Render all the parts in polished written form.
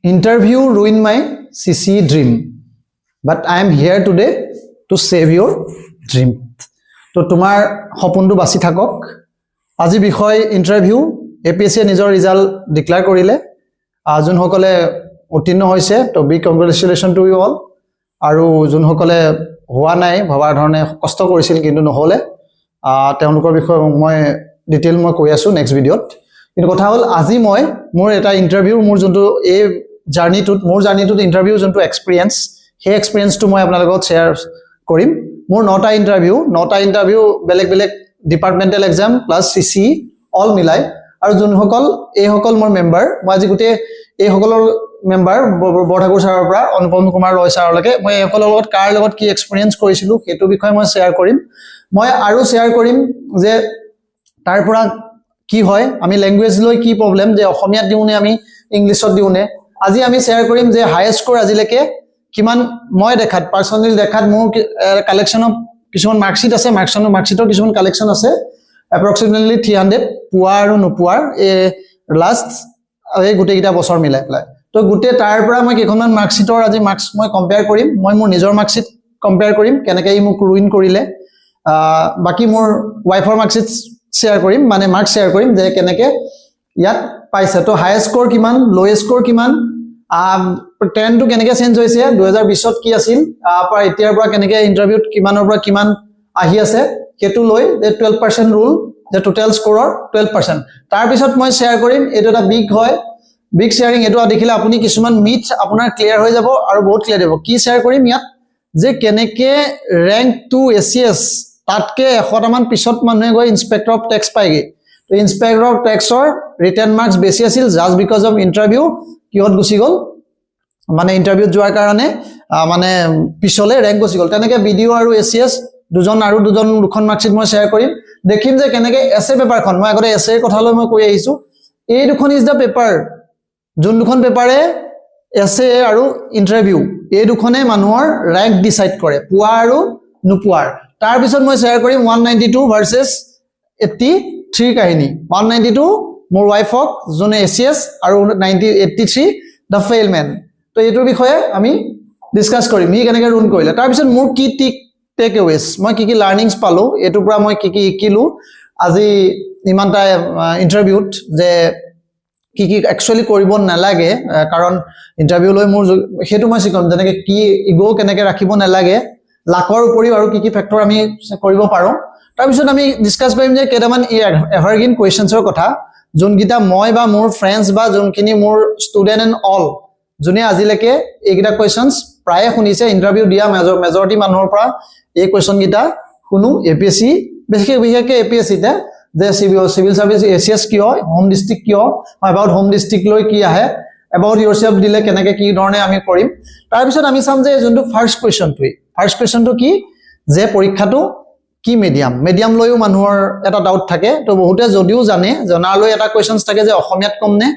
Interview ruined my CC dream, but I am here today to save your dream. তো তোমাৰ সপোনটো বাছি থাকক। আজি বিষয় ইন্টাৰভিউ APSC নিজৰ ৰিজাল্ট ডিক্লেয়াৰ কৰিলে। যোনসকলে উত্তীৰ্ণ হৈছে তো be congratulation to you all. আৰু যোনসকলে হোৱা নাই ভবাৰ ধৰণে কষ্ট কৰিছিল কিন্তু নহলে তেওঁলোকৰ বিষয়ে মই ডিটেইল মই কৈ আছো নেক্সট ভিডিঅত। কিন্তু কথা হ'ল আজি মই মোৰ এটা ইন্টাৰভিউ মোৰ যোনটো এই জাৰ্নিটোত ইন্টাৰভিউ যোনটো এক্সপেৰিয়েন্স সেই এক্সপেৰিয়েন্সটো মই আপোনালোকৰ লগত শ্বেয়াৰ কৰিম। মোৰ 9টা ইন্টাৰভিউ বেলেগ বেলেগ departmental exam plus CC all মিলাই আৰু যোনসকল এইসকল মোৰ মেম্বাৰ মই আজি গোটেই এইসকলৰ মেম্বাৰ বৰঠাকুৰ ছাৰৰ পৰা অনুপম কুমাৰ ৰয় ছাৰলৈকে মই এইসকলৰ লগত কাৰ লগত কি এক্সপেৰিয়েন্স কৰিছিলো সেইটো বিষয়ে মই শ্বেয়াৰ কৰিম। মই আৰু শ্বেয়াৰ কৰিম যে তাৰ পৰা কি হয় আমি ল্যাঙ্গুৱেজ লৈ কি প্ৰবলেম যে অসমীয়াত দিউনে আমি ইংলিছত দিউনে। আজি আমি শ্বেয়াৰ কৰিম যে হাইয়েষ্ট স্কোৰ আজিলৈকে কিমান মই দেখাত পাৰ্সোনালি দেখাত মোৰ কালেকশন অফ কিছুমান মাৰ্কশিট আছে মাৰ্কশিটৰ কিছুমান কালেকশন আছে এপ্ৰক্সিমেটলি 300 পুৱা আৰু নোপুৱাৰ লাষ্ট এই গোটেইটা বছৰ মিলাই পেলাই। তো গোটেই তাৰ পৰা মই কেইখনমান মাৰ্কশিটৰ আজি মাৰ্কস মই কম্পেয়াৰ কৰিম। মই মোৰ নিজৰ মাৰ্কশিট কম্পেয়াৰ কৰিম কেনেকৈ ই মোক ৰুইন কৰিলে। বাকি মোৰ ওয়াইফৰ মাৰ্কশিট শ্বেয়াৰ কৰিম মানে মাৰ্কস শ্বেয়াৰ কৰিম যে কেনেকৈ ইয়াত পাইছে। তো হাইয়েষ্ট স্কোৰ কিমান লোয়েষ্ট স্কোৰ কিমান ট্ৰেন্ডটো কেনেকৈ চেঞ্জ হৈছে 2020ত কি আছিল পৰা এতিয়াৰ পৰা কেনেকৈ ইন্টাৰভিউত কিমানৰ পৰা কিমান আহি আছে সেইটো লৈ 12% ৰুল যে টোটাল স্কোৰৰ 12%। তাৰ পিছত মই শ্বেয়াৰ কৰিম এইটো এটা বিগ শেয়াৰিং। এইটো দেখিলে আপুনি কিছুমান মিথ আপোনাৰ ক্লিয়াৰ হৈ যাব আৰু বহুত ক্লিয়াৰ হ'ব। কি শ্বেয়াৰ কৰিম ইয়াত যে কেনেকৈ ৰেংক 2 ACS তাতকে 100টা মান পিছত মানুহে গৈ ইন্সপেক্টৰ অফ টেক্স পাইগে। তো ইন্সপেক্টৰ অফ টেক্সৰ ৰিটেন মাৰ্কস বেছি আছিল জাস্ট বিকজ অফ ইন্টাৰভিউ কিহত গুছি গল মানে ইন্টাৰভিউত যোৱাৰ কাৰণে মানে পিছলে ৰেংক গুছি গল। তেনেকৈ BDO আৰু ACS দুখন মাৰ্কশিট মই শ্বেয়াৰ কৰিম। দেখিম যে কেনেকৈ এসএ পেপাৰখন মই আগতে এসএৰ কথালৈ মই কৈ আহিছো এই দুখন ইজ দা পেপাৰ যোন দুখন পেপাৰে এসএ আৰু ইন্টাৰভিউ এই দুখনে মানুহৰ ৰেংক ডিসাইড কৰে পুৱা আৰু নোপুৱাৰ। তাৰ পিছত মই শ্বেয়াৰ কৰিম 192 ভাৰ্সেছ 83 কাহিনী। 192 মোৰ ওয়াইফক যোনে ACS আৰু 83 দা ফেইলমেন। তো এইটোৰ বিষয়ে আমি ডিসকাস কৰিম ই কেনেকৈ ৰুন কৰিলে। তাৰ পিছত মোৰ কি টেক এৱেজ মই কি লাৰ্নিংছ পালো এটোৰ পৰা মই কি শিকিলো আজি ইমানটা ইন্টাৰভিউত যে কি একচুয়ালি কৰিব নালাগে কাৰণ ইন্টাৰভিউ লৈ মোৰ হেতু মই শিকম যেনেকৈ কি ইগো কেনেকৈ ৰাখিব নালাগে লাকৰ উপৰি আৰু কি ফেক্টৰ আমি কৰিব পাৰো। তাৰ পিছত আমি ডিসকাস কৰিম যে কেইটামান এভাৰগ্ৰীন কোৱেশ্চনছৰ কথা যোনকিটা মই বা মোৰ ফ্ৰেন্ডছ বা যোনখিনি মোৰ ষ্টুডেন্ট এণ্ড অল যোনে আজিলৈকে এইকেইটা কোৱেশ্চনছ প্ৰায়ে শুনিছে ইন্টাৰভিউ দিয়া মেজৰিটি মানুহৰ পৰা এই কোৱেশ্চন কিটা শুনো APSC বিশেষকৈ APSC তে যে সিভিল সার্ভিস ACS কি হয় হোম ডিস্ট্রিক্ট কি হয় এবাউট হোম ডিস্ট্রিক্ট লৈ কি আহে এবাউট ইয়োৰসেলফ দিলে কেনেকৈ কি ধৰণে আমি কৰিম। তাৰ পিছত আমি চাম যে যোনটো ফাৰ্স্ট কোৱেশ্চনটো কি যে পৰীক্ষাটো কি মিডিয়াম লৈও মানুহৰ এটা ডাউট থাকে। তো বহুতে যদিও জনালৈ এটা কোৱেশ্চনছ থাকে যে অসমীয়াত কম নে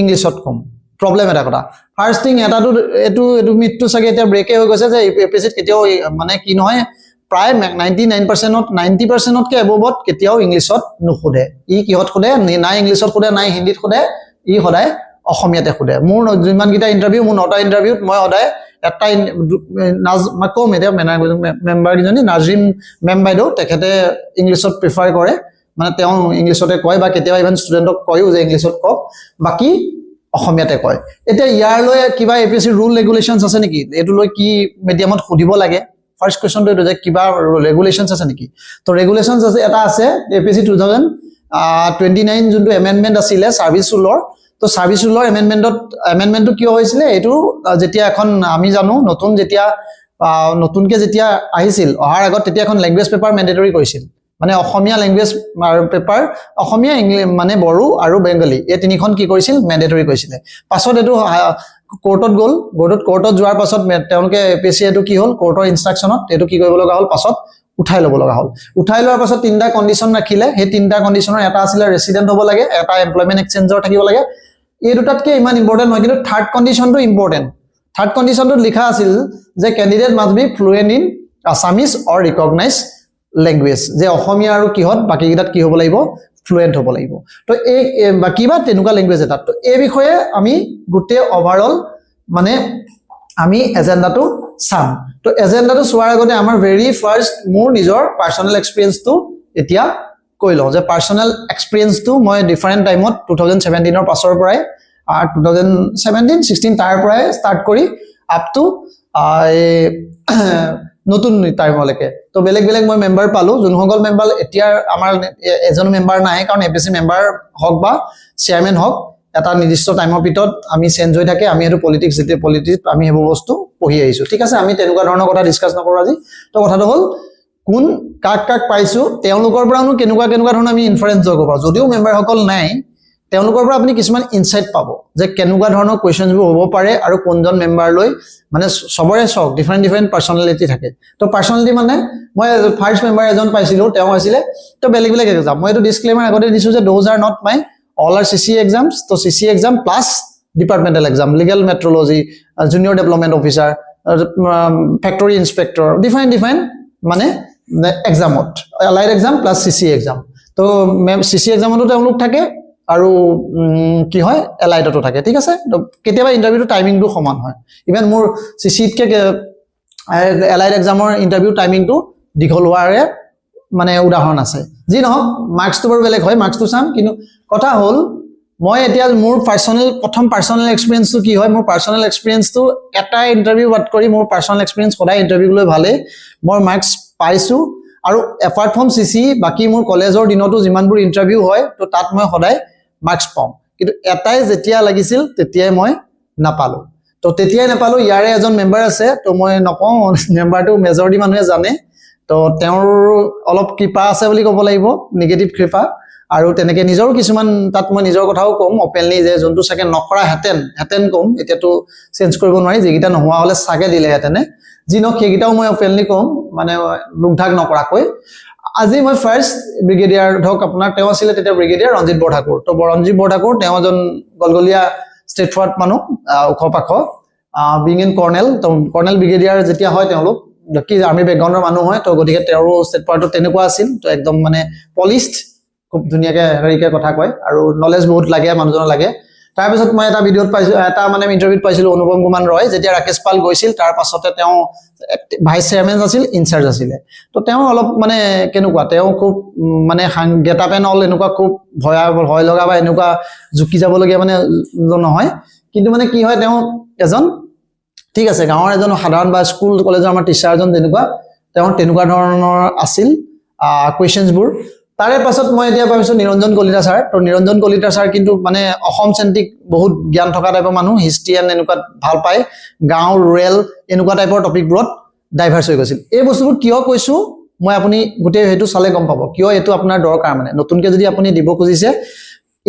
ইংলিছত কম প্ৰবলেম এটা কথা। ফাৰ্স্ট থিং এটাটো এটো মিথটো চাগে এটা ব্ৰেকে হৈ গৈছে যে APSC কেতিয়াও মানে কি নহয় প্ৰায় 90%তকৈ এবভত কেতিয়াও ইংলিছত নুখুদে। ই কিহত খুদে নাই ইংলিছত খুদে নাই হিন্দীত খুদে ই সদায় অসমীয়াতে খুদে। মোৰ যিমান কিটা ইন্টাৰভিউ মোৰ 9টা ইন্টাৰভিউত মই সদায় এটা মই কম এতিয়া মেম্বাৰ কিজনী নাজৰিন মেম বাইদেউ তেখেতে ইংলিছত প্ৰিফাৰ কৰে মানে তেওঁ ইংলিছতে কয় বা কেতিয়াবা ইভেন ষ্টুডেণ্টক কয়ও যে ইংলিছত কওক বাকি অসমীয়াতে কয়। এতিয়া ইয়াৰলৈ কিবা APSC ৰুল ৰেগুলেশনছ আছে নেকি এইটো লৈ কি মিডিয়ামত খুদিব লাগে। ফাৰ্স্ট কোৱেশ্চনটো এইটো যে কিবা ৰেগুলেশনছ আছে নেকি। তো ৰেগুলেশনছ আছে এটা আছে APSC 2029 যোনটো এমেন্ডমেন্ট আছিল সাৰ্ভিস ৰুলৰ। তো সাৰ্ভিস ৰুলৰ এমেন্ডমেন্টটো কিয় হৈছিল এইটো যেতিয়া এখন আমি জানো নতুনকে যেতিয়া আহিছিল অহাৰ আগত তেতিয়া এখন ল্যাঙ্গুৱেজ পেপাৰ মেন্ডেটৰি কৰিছিল মানে অসমীয়া ল্যাঙ্গুৱেজ পেপাৰ অসমীয়া মানে বড়ো আৰু বেংগলী এই তিনিখন কি কৰিছিল মেন্ডেটৰি কৰিছিল। পাছত এটো কোৰ্টত গ'ল কোৰ্টত যোৱাৰ পাছত তেওঁলোকে APSC এটো কি হ'ল কোৰ্টৰ ইনষ্ট্ৰাকচনত এটো কি কৰিব লগা হ'ল পাছত উঠাই ল'ব লগা হ'ল। উঠাই লোৱাৰ পাছত তিনটা কন্ডিশন ৰাখিলে সেই তিনটা কন্ডিশনৰ এটা আছিল ৰেসিডেন্ট হ'ব লাগে এটা এমপ্লয়মেন্ট এক্সচেঞ্জৰ থাকিব লাগে এই দুটাতকে ইমান ইম্পৰ্টেন্ট নহয় কিন্তু থাৰ্ড কন্ডিশনটো ইম্পৰ্টেন্ট। থাৰ্ড কন্ডিশনটো লিখা আছিল যে candidate must be fluent in Assamese or recognised language যে অসমীয়া আৰু কিহত বাকি কিটাত কি হ'ব লাগিব ফ্লুৱেণ্ট হ'ব লাগিব তো এই বাকি বা তেনেকুৱা লেংগুৱেজ এটা তো এই বিষয়ে আমি গোটেই ওভাৰঅল মানে আমি এজেন্ডাটো চাম তো এজেন্ডাটো চোৱাৰ আগতে আমাৰ ভেৰি ফাৰ্ষ্ট মোৰ নিজৰ পাৰ্সোনাল এক্সপেৰিয়েন্সটো এতিয়া কৈ লওঁ যে পাৰ্সোনাল এক্সপেৰিয়েন্সটো মই ডিফাৰেন্ট টাইমত 2017 ৰ পাছৰ পৰাই 2017 16 তাৰ পৰাই ষ্টাৰ্ট কৰি আপ টু নতুন টাইমলৈকে তো বেলেগ বেলেগ মই মেম্বাৰ পালো যোনসকল মেম্বাৰ এতিয়া আমাৰ এজন মেম্বাৰ নাই কাৰণ এপিসি মেম্বাৰ হক বা চেয়াৰম্যান হক এটা নিৰ্দিষ্ট টাইমৰ ভিতৰত আমি চেঞ্জ হৈ থাকে আমি এটো পলিটিক্স যেতে পলিটিক্স আমি হেবো বস্তু পঢ়ি আহিছো ঠিক আছে আমি তেনেকুৱা ধৰণৰ কথা ডিসকাস নকৰো আজি তো কথাটো হল কোন কাক কাক পাইছো তেওঁলোকৰ পৰানো কেনেকুৱা ধৰণৰ আমি ইনফাৰেন্স জগ পাও যদিও মেম্বাৰ সকল নাই তেওঁলোকৰ পৰা আপুনি কিছুমান ইনসাইট পাব যে কেনেকুৱা ধৰণৰ কোৱেশ্চনছ হ'ব পাৰে আৰু কোনজন মেম্বাৰ লৈ মানে সবৰে সক ডিফাৰেন্ট পাৰ্সোনালিটি থাকে তো পাৰ্সোনালিটি মানে মই ফাৰ্স্ট মেম্বাৰ এজন পাইছিলো তেওঁ আছিল তো বেলেগ বেলেগ এক্সাম মই এটো ডিসক্লেমাৰ আগতে দিছো যে those are not my all are CC exams to CC exam plus departmental exam legal metrology junior development officer factory inspector different মানে examot allied exam plus CC exam to CC exam to তেওঁলোক থাকে আৰু কি হয় allied to থাকে ঠিক আছে তো কেতিয়াবা ইন্টাৰভিউ টাইমিং টো সমান হয় ইভেন মোৰ CC কে allied exam ৰ ইন্টাৰভিউ টাইমিং টো দীঘল হোৱাৰে মানে উদাহৰণ আছে যি নহক মাৰ্কস তো বৰ বেলেগ হয় মাৰ্কস তো চাম কিন্তু কথা হল মই এতিয়া মোৰ প্ৰথম পাৰ্সোনাল এক্সপেৰিয়েন্স তো কি হয় মোৰ পাৰ্সোনাল এক্সপেৰিয়েন্স তো এটা ইন্টাৰভিউ বাট কৰি মোৰ পাৰ্সোনাল এক্সপেৰিয়েন্স সদায় ইন্টাৰভিউ লৈ ভালে মই মাৰ্কস পাইছো আৰু এপাৰ্ট ফ্ৰম সিসি বাকি মোৰ কলেজৰ দিনতো যিমানবোৰ ইন্টাৰভিউ হয় তো তাত মই সদায় মাৰ্কস পাম কিন্তু এটাই যেতিয়া লাগিছিল তেতিয়াই মই নাপালো তো তেতিয়াই নাপালো ইয়াৰে এজন মেম্বাৰ আছে তো মই নকওঁ মেম্বাৰটো মেজৰিটি মানুহে জানে তো তেওঁৰ অলপ কৃপা আছে বুলি ক'ব লাগিব নেগেটিভ কৃপা আৰু তেনেকে নিজৰ কিছুমান তাত মই নিজৰ কথাও কম ওপেনলি যে যোনটো সাকে নকৰা হেতেন কম এতিয়াতো চেঞ্জ কৰিব নোৱাৰি যেগিটা নোহোৱা হলে সাকে দিলে হেতেনে যি নক হেগিটাও মই ওপেনলি কম মানে লুকঢাক নকৰাকৈ আজি মই ফাৰ্স্ট ব্ৰিগেডিয়াৰ ধক আপোনাৰ তেওঁ আছিল তেতিয়া ব্ৰিগেডিয়াৰ ৰঞ্জিত বৰঠাকুৰ তো ৰঞ্জিত বৰঠাকুৰ তেওঁ এজন গলগলিয়া ষ্টেট ফৰৱাৰ্ড মানুহ উখপাখ বিং ইন কৰ্নেল তো কৰ্নেল ব্ৰিগেডিয়াৰ যেতিয়া হয় তেওঁলোক কি আৰ্মি বেকগ্ৰাউণ্ডৰ মানুহ হয় তো গতিকে তেওঁৰ ষ্টেট ফৰৱাৰ্ডত তেনেকুৱা আছিল তো একদম মানে পলিশড খুব ধুনিয়াকে হেৰিকে কথা কয় আৰু নলেজ বহুত লাগে মানুহজনৰ লাগে তাৰ পিছত মই এটা ভিডিঅত পাইছো এটা মানে ইন্টাৰভিউত পাইছিলো অনুপম কুমাৰ ৰয় যেতিয়া ৰাকেশ পাল গৈছিল তাৰ পাছতে তেওঁ ভাইস চেয়াৰম্যান আছিল ইনচাৰ্জ আছিল তো তেওঁ অলপ মানে কেনেকুৱা তেওঁ খুব মানে গেটআপ এণ্ড অল এনেকুৱা খুব ভয় লগা বা এনেকুৱা জুকি যাবলগীয়া মানে নহয় কিন্তু মানে কি হয় তেওঁ এজন ঠিক আছে গাঁৱৰ এজন সাধাৰণ বা স্কুল কলেজৰ আমাৰ টিচাৰ এজন তেনেকুৱা ধৰণৰ আছিল কোৱেশ্চনছবোৰ তাৰে পাছত মই এতিয়া ভাবিছো নিৰঞ্জন কলিতা ছাৰ তো নিৰঞ্জন কলিতা ছাৰ কিন্তু মানে অসম চেন্ট্ৰিক বহুত জ্ঞান থকা টাইপৰ মানুহ হিষ্ট্ৰী এণ্ড এনেকুৱা ভাল পায় গাঁও ৰুৰেল এনেকুৱা টাইপৰ টপিকবোৰত ডাইভাৰ্স হৈ গৈছিল এই বস্তুবোৰ কিয় কৈছো মই আপুনি গোটেই হেতু চালে গম পাব কিয় এটো আপোনাৰ দৰকাৰ মানে নতুনকে যদি আপুনি দিব খুজিছে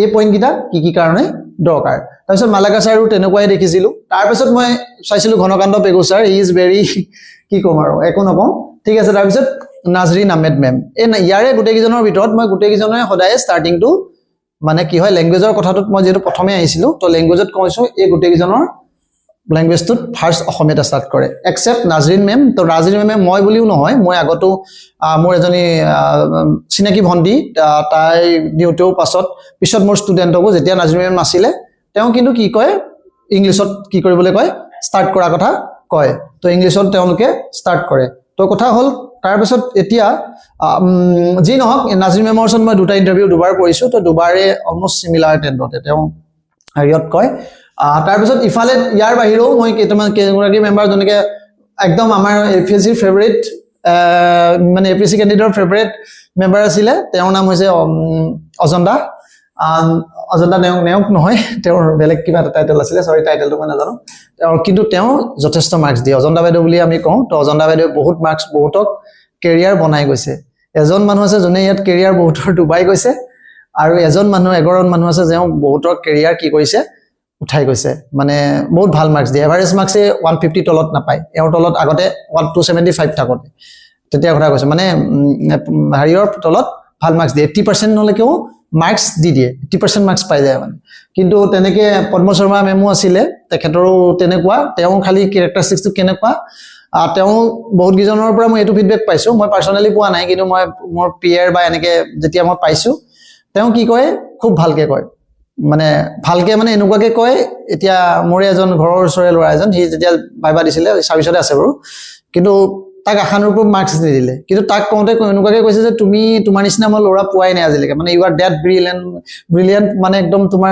এই পইণ্ট কিটা কি কাৰণে দৰকাৰ তাৰপিছত মালাকা ছাৰো তেনেকুৱাই দেখিছিলো তাৰপিছত মই চাইছিলো Ghanakanta Pegu sir he is very কি কম আৰু একো নকওঁ ঠিক আছে তাৰপিছত নাজৰিন আহমেদ মেম এই ইয়াৰে গোটেইকেইজনৰ ভিতৰত মই গোটেইকেইজনে সদায় ষ্টাৰ্টিংটো মানে কি হয় লেংগুৱেজৰ কথাটোত মই যেটো প্ৰথমে আহিছিলো তো লেংগুৱেজত কৈছো এই গোটেইকেইজনৰ লেংগুৱেজটোত ফাৰ্স্ট অসমীয়াত ষ্টাৰ্ট কৰে এক্সেপ্ট নাজৰিন মেম তো নাজৰিন মেমে মই বুলিও নহয় মই আগতো মোৰ এজনী চিনাকি ভণ্টি তাই নিউটেও পিছত মোৰ ষ্টুডেণ্ট হ'ব যেতিয়া নাজৰিন মেম নাছিলে তেওঁ কিন্তু কি কয় ইংলিছত কি কৰিবলৈ কয় ষ্টাৰ্ট কৰা কথা কয় তো ইংলিছত তেওঁলোকে ষ্টাৰ্ট কৰে তো কথা হল তাৰ পিছত এতিয়া যি নহক নাজৰিন মেমৰ ওচৰত মই দুটা ইন্টাৰভিউ দুবাৰ কৰিছো তো দুবাৰে অলমোস্ট সিমিলাৰ টেন্ডতে তেওঁ হেৰিয়ত কয় তাৰ পিছত ইফালে ইয়াৰ বাহিৰেও মই কেইগৰাকী মেম্বাৰ জনকে একদম আমাৰ এপিএসসি ফেভাৰিট মানে এপিএসসি কেণ্ডিডেটৰ ফেভাৰিট মেম্বাৰ আছিল তেওঁৰ নাম হৈছে অজন্তা নেওক নহয় তেওঁৰ বেলেগ কিবা টাইটেল আছিল সৰি টাইটেলটো মই নাজানো কিন্তু তেওঁ যথেষ্ট মাৰ্কস দিয়ে অজন্তা বাইদেউ বুলি আমি কওঁ তো অজন্তা বাইদেউ বহুত মাৰ্কস বহুতক কেৰিয়াৰ বনাই গৈছে এজন মানুহ আছে যোনে ইয়াত কেৰিয়াৰ বহুতৰ ডুবাই গৈছে আৰু এজন মানুহ আছে যে বহুতৰ কেৰিয়াৰ কি কৰিছে উঠাই গৈছে মানে বহুত ভাল মাৰ্কস দিয়ে এভাৰেজ মাৰ্কসে 150 তলত নাপায় এৰ তলত আগতে 275 থাকতে তেতিয়া কথা কৈছে মানে হাৰিয়ৰ তলত ভাল মাৰ্কস দিয়ে 80% নলেকেও মাৰ্কস দি দিয়ে 80% মাৰ্কস পাই যায় মানে কিন্তু তেনেকে পদ্ম শৰ্মা মেমো আছিল তেখেতৰো তেনেকুৱা তেওঁ খালি ক্যাৰেক্টাৰিষ্টিক্সটো কেনেকুৱা তেওঁ বহুত গিজনৰ পৰা মই এটো ফিডবেক পাইছো মই পাৰ্সোনালি পোৱা নাই কিন্তু মই মোৰ পিয়াৰ বা এনেকে যেতিয়া মই পাইছো তেওঁ কি কয় খুব ভালকে কয় মানে ভালকে মানে এনেকুৱাকে কয় এতিয়া মোৰ এজন ঘৰৰ ওচৰৰে ল'ৰা এজন সি যেতিয়া ভাইবা দিছিলে সাৰ্ভিসতে আছে বাৰু কিন্তু তাক আশানুৰূপ মাৰ্কছ নিদিলে কিন্তু তাক কওঁতে এনেকুৱাকে কৈছে যে তুমি তোমাৰ নিচিনা মই ল'ৰা পোৱাই নাই আজিলৈকে মানে ইউ আৰ ডেট ব্ৰিলিয়েণ্ট মানে একদম তোমাৰ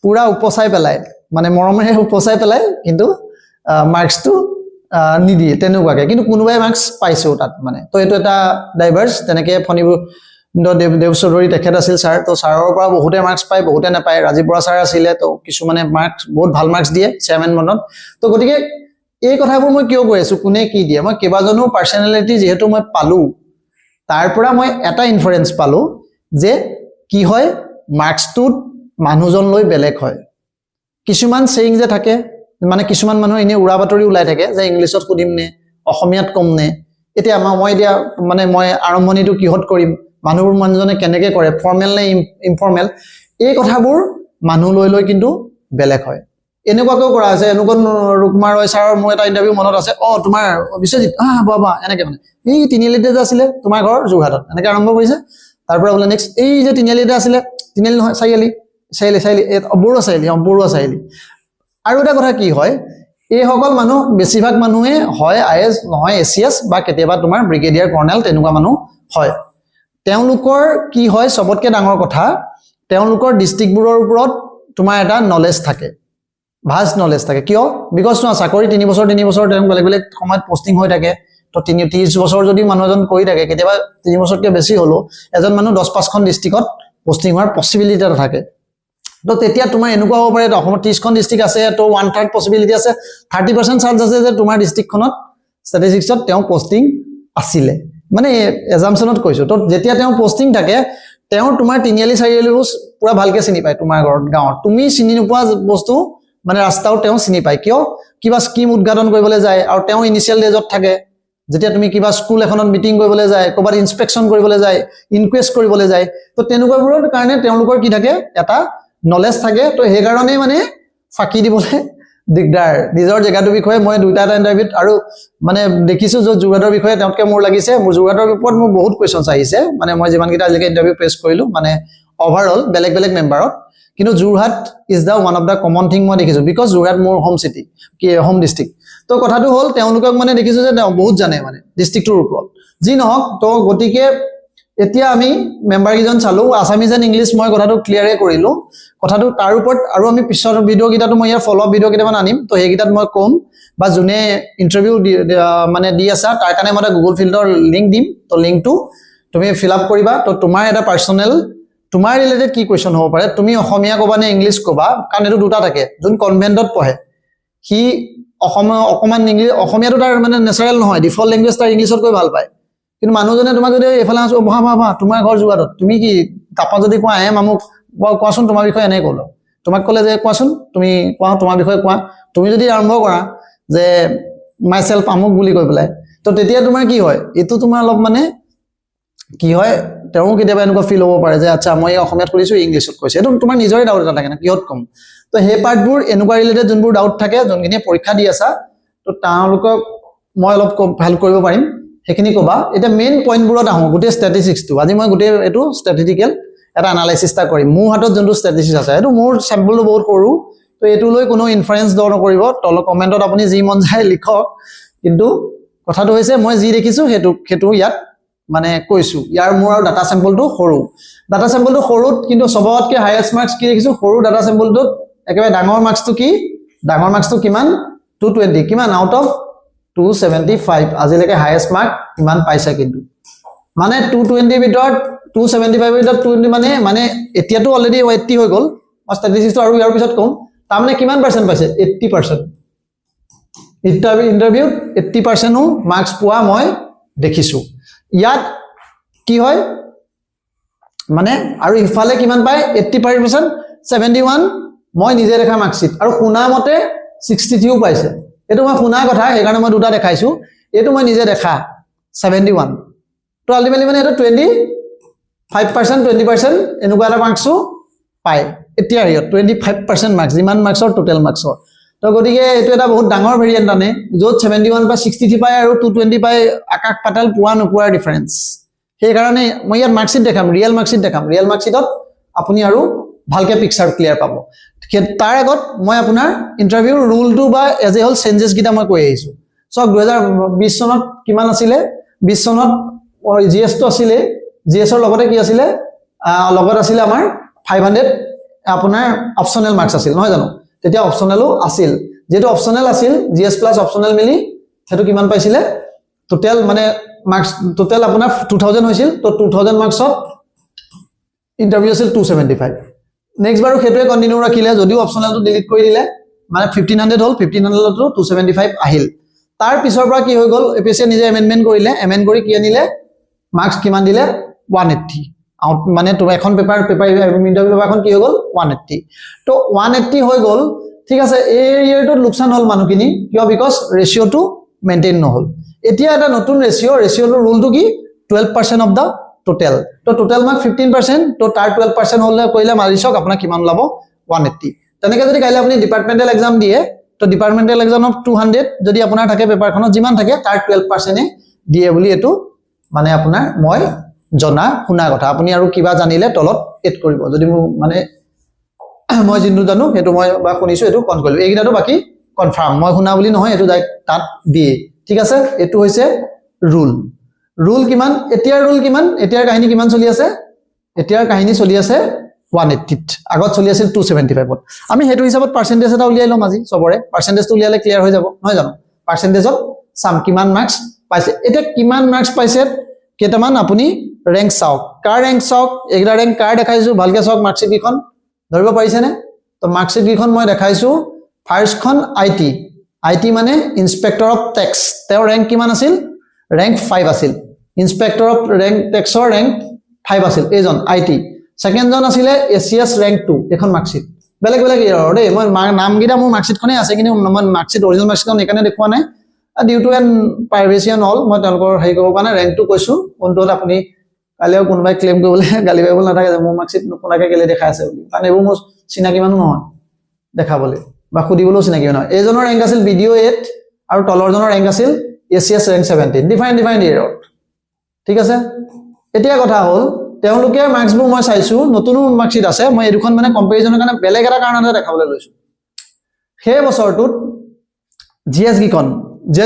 পুৰা উপচাই পেলাই মানে মৰমেৰে উপচাই পেলাই কিন্তু মাৰ্কছটো নিদিয়ে তেনেকুৱাকে কিন্তু কোনোবাই মাৰ্কছ পাইছেও তাত মানে তো এইটো এটা ডাইভাৰ্ছ তেনেকে দেৱ চৌধুৰী তেখেত আছিল ছাৰ তো ছাৰৰ পৰা বহুতে মাৰ্কছ পায় বহুতে নাপায় ৰাজীৱ বৰা ছাৰ আছিলে তো কিছুমানে মাৰ্কছ বহুত ভাল মাৰ্কছ দিয়ে চেয়াৰমেন মনত তো গতিকে এই কথাবোৰ মই কিয় কৈ আছো কোনে কি দিয়ে মই কেইবাজনো পাৰ্চনেলিটি যেহেতু মই পালো তাৰ পৰা মই এটা ইনফাৰেন্স পালো যে কি হয় মাৰ্কছটোত মানুহজন লৈ বেলেগ হয় কিছুমান সেইং যে থাকে মানে কিছুমান মানুহ এনে উৰা বাতৰি ওলাই থাকে যে ইংলিছত সুধিম নে অসমীয়াত কম নে এতিয়া মই এতিয়া মানে মই আৰম্ভণিটো কিহত কৰিম মানুহবোৰ মানুহজনে কেনেকে কৰে ফৰ্মেল নে ইনফৰ্মেল এই কথাবোৰ মানুহ লৈ কিন্তু বেলেগ হয় এনেকুৱাকৈ কৰা আছে এনেকুৱা ৰুকমাৰ ৰয় ছাৰৰ মোৰ এটা ইণ্টাৰভিউ মনত আছে তোমাৰ বিশ্বজিৎ বাবা এনেকে মানে এই তিনিআলিতে যে আছিলে তোমাৰ ঘৰ যোৰহাটত এনেকে আৰম্ভ কৰিছে তাৰ পৰা বোলে নেক্সট এই যে তিনিআলিতে আছিলে তিনিআলি নহয় চাৰিআলি বৰুৱা চাৰিআলি আৰু এটা কথা কি হয় এই সকল মানুহ বেছিভাগ মানুহে হয় আইএছ নহয় এছিএছ বা কেতিয়াবা তোমাৰ ব্ৰিগেডিয়াৰ কৰ্নেল তেনেকুৱা মানুহ হয় তেওঁলোকৰ কি হয় সবতকে ডাঙৰ কথা তেওঁলোকৰ ডিস্ট্ৰিক্টবোৰৰ ওপৰত তোমাৰ এটা নলেজ থাকে ভাষ্ট নলেজ থাকে কিয় বিকজ চোৱা চাকৰি 3 বছৰ তেওঁ বেলেগ বেলেগ সময়ত পোষ্টিং হৈ থাকে তো 30 বছৰ যদি মানুহ এজন কৰি থাকে কেতিয়াবা 3 বছৰতকৈ বেছি হলো এজন মানুহ 10-5খন ডিস্ট্ৰিক্টত পোষ্টিং হোৱাৰ পসিবিলিটি এটা থাকে তো তেতিয়া তোমাৰ এনেকুৱা হ'ব পাৰে অসমত 30খন ডিস্ট্ৰিক্ট আছে তো 1/3 পসিবিলিটি আছে 30% চান্স আছে যে তোমাৰ ডিস্ট্ৰিক্টখনত ষ্টেটিষ্টিক্সত তেওঁ পোষ্টিং আছিলে মানে এজাম্পশনত কৈছো তো যেতিয়া তেওঁ পোষ্টিং থাকে তেওঁ তোমাৰ তিনিআলি চাৰিআলিবোৰ পুৰা ভালকে চিনি পায় তোমাৰ গাঁৱত তুমি চিনি নোপোৱা বস্তু মানে ৰাস্তাও তেওঁ চিনি পায় কিয় কিবা স্কিম উদ্ঘাটন কৰিবলৈ যায় আৰু তেওঁ ইনিশিয়াল ডেজত থাকে যেতিয়া তুমি কিবা স্কুল এখনত মিটিং কৰিবলৈ যায় ক'বাত ইনস্পেকশন কৰিবলৈ যায় ইনকুৱেষ্ট কৰিবলৈ যায় তো তেনেকুৱাবোৰৰ কাৰণে তেওঁলোকৰ কি থাকে এটা নলেজ থাকে তো সেই কাৰণে মানে ফাকি দিবলৈ দিগদাৰ নিজৰ জেগাটোৰ বিষয়ে মই দুটা ইন্টাৰভিউত আৰু মানে দেখিছো যে যোৰহাটৰ বিষয়ে তেওঁতকে মোৰ লাগিছে মোৰ যোৰহাটৰ ওপৰত মোৰ বহুত কোৱেশ্চনছ আহিছে মানে মই যিমান কিটা আজিলৈকে ইন্টাৰভিউ পেছ কৰিলো মানে ওভাৰঅল বেলেগ বেলেগ মেম্বাৰত কিন্তু Jorhat is the one of the common thing মই দেখিছো বিকজ যোৰহাট মোৰ হোম সিটি কি হোম ডিস্ট্ৰিক্ট তো কথাটো হ'ল তেওঁলোকক মানে দেখিছো যে তেওঁ বহুত জানে মানে ডিস্ট্ৰিক্টৰ ওপৰত যি নহওক তো গতিকে এতিয়া আমি মেম্বাৰ কিজন চালো আসামিজ এণ্ড ইংলিছ মই কথাটো ক্লিয়াৰে কৰিলো কথাটো তাৰ ওপৰত আৰু আমি পিছৰ ভিডিঅ' কিটাটো মই ইয়াৰ ফলো ভিডিঅ' কিটামান আনিম তো সেই কিটাত মই কম বা যোনে ইন্টাৰভিউ মানে দি আছা তাৰ কাৰণে মই গুগল ফিল্ডৰ লিংক দিম তো লিংকটো তুমি ফিল আপ কৰিবা তো তোমাৰ এটা পাৰ্সোনেল তোমাৰ ৰিলেটেড কি কোৱেশ্চন হ'ব পাৰে তুমি অসমীয়া কবা নে ইংলিছ কবা কাৰণ এটো দুটা থাকে যোন কনভেন্টত পঢ়ে কি অকমান ইংলিছ অসমীয়াটো তাৰ মানে নেচাৰেল নহয় ডিফল্ট লেংগুৱেজ তাৰ ইংলিছত কৈ ভাল পায় কিন্তু মানুহজনে তোমাক যদি এফালে আছো ভা তোমাৰ ঘৰ যোৰহাটত তুমি কি তাপা যদি কোৱা মামুক কোৱাচোন তোমাৰ বিষয়ে এনে ক'লো তোমাক ক'লে যে কোৱাচোন তুমি কোৱা তোমাৰ বিষয়ে কোৱা তুমি যদি আৰম্ভ কৰা যে মাই সেলফ আমুক বুলি কৈ পেলাই তো তেতিয়া তোমাৰ কি হয় এটো তোমাৰ অলপ মানে কি হয় তেওঁ কেতিয়াবা এনেকুৱা ফিল হ'ব পাৰে যে আচ্ছা মই অসমীয়াত কৰিছো ইংলিছত কৈছে এটো তোমাৰ নিজৰে ডাউট এটা থাকে না কিহত কম তো সেই পাৰ্টবোৰ এনেকুৱা ৰিলেটেড যোনবোৰ ডাউট থাকে যোনখিনি পৰীক্ষা দি আছা তো তেওঁলোকক মই অলপ হেল্প কৰিব পাৰিম সেইখিনি কবা এটা মেইন পইণ্টবোৰত আহো গোটেই ষ্টেটিষ্টিক্সটো আজি মই গোটেই এটো ষ্টেটিষ্টিকেল এটা এনালাইসিসটা কৰিম মোৰ হাতত যোনটো ষ্টেটিষ্টিক্স আছে এটো মোৰ স্যাম্পলটো বহুত সৰু তো এটো লৈ কোনো ইনফাৰেন্স দ নকৰিব তল কমেন্টত আপুনি যি মন যায় লিখক কিন্তু কথাটো হৈছে মই যি দেখিছো হেতু ইয়াত মানে কৈছো ইয়াৰ মোৰ আৰু ডাটা স্যাম্পলটো সৰুত কিন্তু সবতকে হাইয়েস্ট মাৰ্কস কি দেখিছো সৰু ডাটা স্যাম্পলটোত একেবাৰে ডাঙৰ মাৰ্কসটো কিমান 220 কিমান আউট অফ 275 আজিলৈকে হাইয়েস্ট মাৰ্ক ইমান পাইছে কিন্তু মানে 220 ভিতৰত 275 ভিতৰত 220 মানে এতিয়াটো অলৰেডি 80 হৈ গল মই ষ্টেটিষ্টিক্স আৰু ইয়াৰ পিছত কম তাৰ মানে কিমান পাৰ্সেন্ট পাইছে 80% ইন্টাৰভিউত 80% ও মাৰ্কস পোৱা মই দেখিছো ইয়াত কি হয় মানে আৰু ইফালে কিমান পায় 80% 71 মই নিজে দেখা মাৰ্কশিট আৰু শুনা মতে 63 পাইছে এটো মই শুনা কথা সেই কাৰণে মই দুটা দেখাইছো এটো মই নিজে দেখা 71 তো আলটিমেটলি মানে এটো 25% 20% এনেকুৱা এটা মাৰ্কসও পায় এতিয়া হিয়ত 25% মাৰ্কস যিমান মাৰ্কসৰ টোটাল মাৰ্কসৰ তো গতিকে এটো এটা বহুত ডাঙৰ ভেৰিয়েন্ট আনে যত 71 পা 63 পায় আৰু 220 পায় আকাশ পাতাল পোৱা নপোৱাৰ ডিফাৰেন্স সেই কাৰণে মই ইয়াত মাৰ্কশিট দেখাম ৰিয়েল মাৰ্কশিটত আপুনি আৰু ভালকে পিকচাৰ ক্লিয়াৰ পাব তাৰ আগত মই আপোনাৰ ইন্টাৰভিউ ৰুলটো বা এজ এ হল চেঞ্জেছ গিটা মই কৈ আহিছো সো 2020 চনত কিমান আছিলে 20 চনত জিএস টো আছিলে জিএস ৰ লগতে কি আছিলে লগত আছিলে আমাৰ 500 আপোনাৰ অপচনেল মাৰ্কস আছিল নহয় জানো তেতিয়া অপচনেলও আছিল যেটো অপচনেল আছিল জিএস প্লাস অপচনেল মিলি হেতু কিমান পাইছিলে টোটাল মানে মার্কস টোটাল আপোনাৰ 2000 হৈছিল তো 2000 মাৰ্কসত ইন্টাৰভিউ আছিল 275 নেক্সট বাৰো হেতুৱে কন্টিনিউ ৰাখিলে যদিও অপচনেলটো ডিলিট কৰি দিলে মানে 1500 হল 1500 তো 275 আহিল তাৰ পিছৰ পৰা কি হৈ গল এপিএসসি নিজে এমেন্ডমেন্ট কৰিলে এমেন্ড কৰি কি আনিলে মাৰ্কস কিমান দিলে 180 আউট মানে তো এখন পেপাৰ ইন্টাৰভিউ পেপাৰখন কি হৈ গল 180 তো 180 হৈ গল ঠিক আছে এই ইয়াৰটো লোকসান হল মানুহখিনি কিয় বিকজ ৰেশিওটো মেইনটেইন নহল এতিয়া এটা নতুন ৰেশিওটো ৰুলটো কি 12% অফ দা টোটাল তো টোটাল মাৰ্ক 15% তো তাৰ 12% হলে কইলে মাৰিছক আপোনাৰ কিমান লাভ 180 তেনেকে যদি কাইলে আপুনি ডিপাৰ্টমেন্টাল এক্সাম দিয়ে তো ডিপাৰ্টমেন্টাল এক্সাম অফ 200 যদি আপোনাৰ থাকে পেপাৰখনত যিমান থাকে তাৰ 12% এ দিয়ে বুলি এটো মানে আপোনাৰ মই জনা শুনা কথা আপুনি আৰু কিবা জানিলে তলত এড কৰিব যদি মানে মই জিন্দু জানো হেতু মই বা শুনিছো এটো কন কৰিলো এইগিটাটো বাকি কনফার্ম মই শুনা বুলি নহয় এটো তাত দিয়ে ঠিক আছে এটো হৈছে ৰুল কিমান এতিয়াৰ ৰুল কিমান এতিয়াৰ কাহিনী কিমান চলি আছে এতিয়াৰ কাহিনী চলি আছে 180 আগত চলি আছিল 275 আমি হেতু হিচাপত পার্সেন্টেজ এটা উলিয়াই লম আজি সবৰে পাৰ্সেন্টেজটো উলিয়ালে ক্লিয়াৰ হৈ যাব নহয় জানো পাৰ্সেন্টেজত সাম কিমান মাৰ্কস পাইছে এটা কিমান মাৰ্কস পাইছে কেটামান আপুনি ৰেংক চাওক কাৰ ৰেংক চাওক এগৰা ৰেংক কাৰ দেখাইছো ভালকে চাওক মাৰ্কশিট কিখন ধৰিব পাৰিছে নে তো মাৰ্কশিট কিখন মই দেখাইছো ফাৰ্স্ট খন আইটি মানে ইন্সপেক্টৰ অফ টেক্স তেওঁৰ ৰেংক কিমান আছিল ৰেংক 5 আছিল ইন্সপেক্টৰ অফ ৰেংক টেক্সৰ ৰেংক 5 আছিল এজন আইটি সেকেন্ড জন আছিলে এসিএস ৰেংক 2 এখন মাৰ্কশিট বেলেগ ইয়াৰ দেই মই নাম গিটা মোৰ মাৰ্কশিট খনে আছে কিন্তু মই মাৰ্কশিট অৰিজিনাল মাৰ্কশিট খন একানে দেখুৱা নাই due to an privacy and all মই তেওঁলোকৰ হেই কৰিব কাৰণে ৰেংকটো কৈছো কোনটোত আপুনি কালিও কোনোবাই ক্লেম কৰিবলৈ গালি পাবলৈ নাথাকে মোৰ মাৰ্কশিট কোনাকে কেলে দেখাই আছে বুলি কাৰণ এইবোৰ মোৰ চিনাকি মানুহ নহয় দেখাবলৈ বা খুদিবলৈ চিনাকি নহয় এজনৰ ৰেংক আছিল ভিডিও 8 আৰু তলৰজনৰ ৰেংক আছিল এসিএস ৰেংক 17 ডিফাইন ইয়াৰত ঠিক আছে এতিয়া কথা হল তেওঁলোকে মাৰ্কসবোৰ মই চাইছো নতুন মাৰ্কশিট আছে মই এই দুখন মানে কম্পাৰিজনৰ কাৰণে বেলেগ এটা কাৰণতে দেখাবলৈ লৈছো সেই বছৰটোত জিএস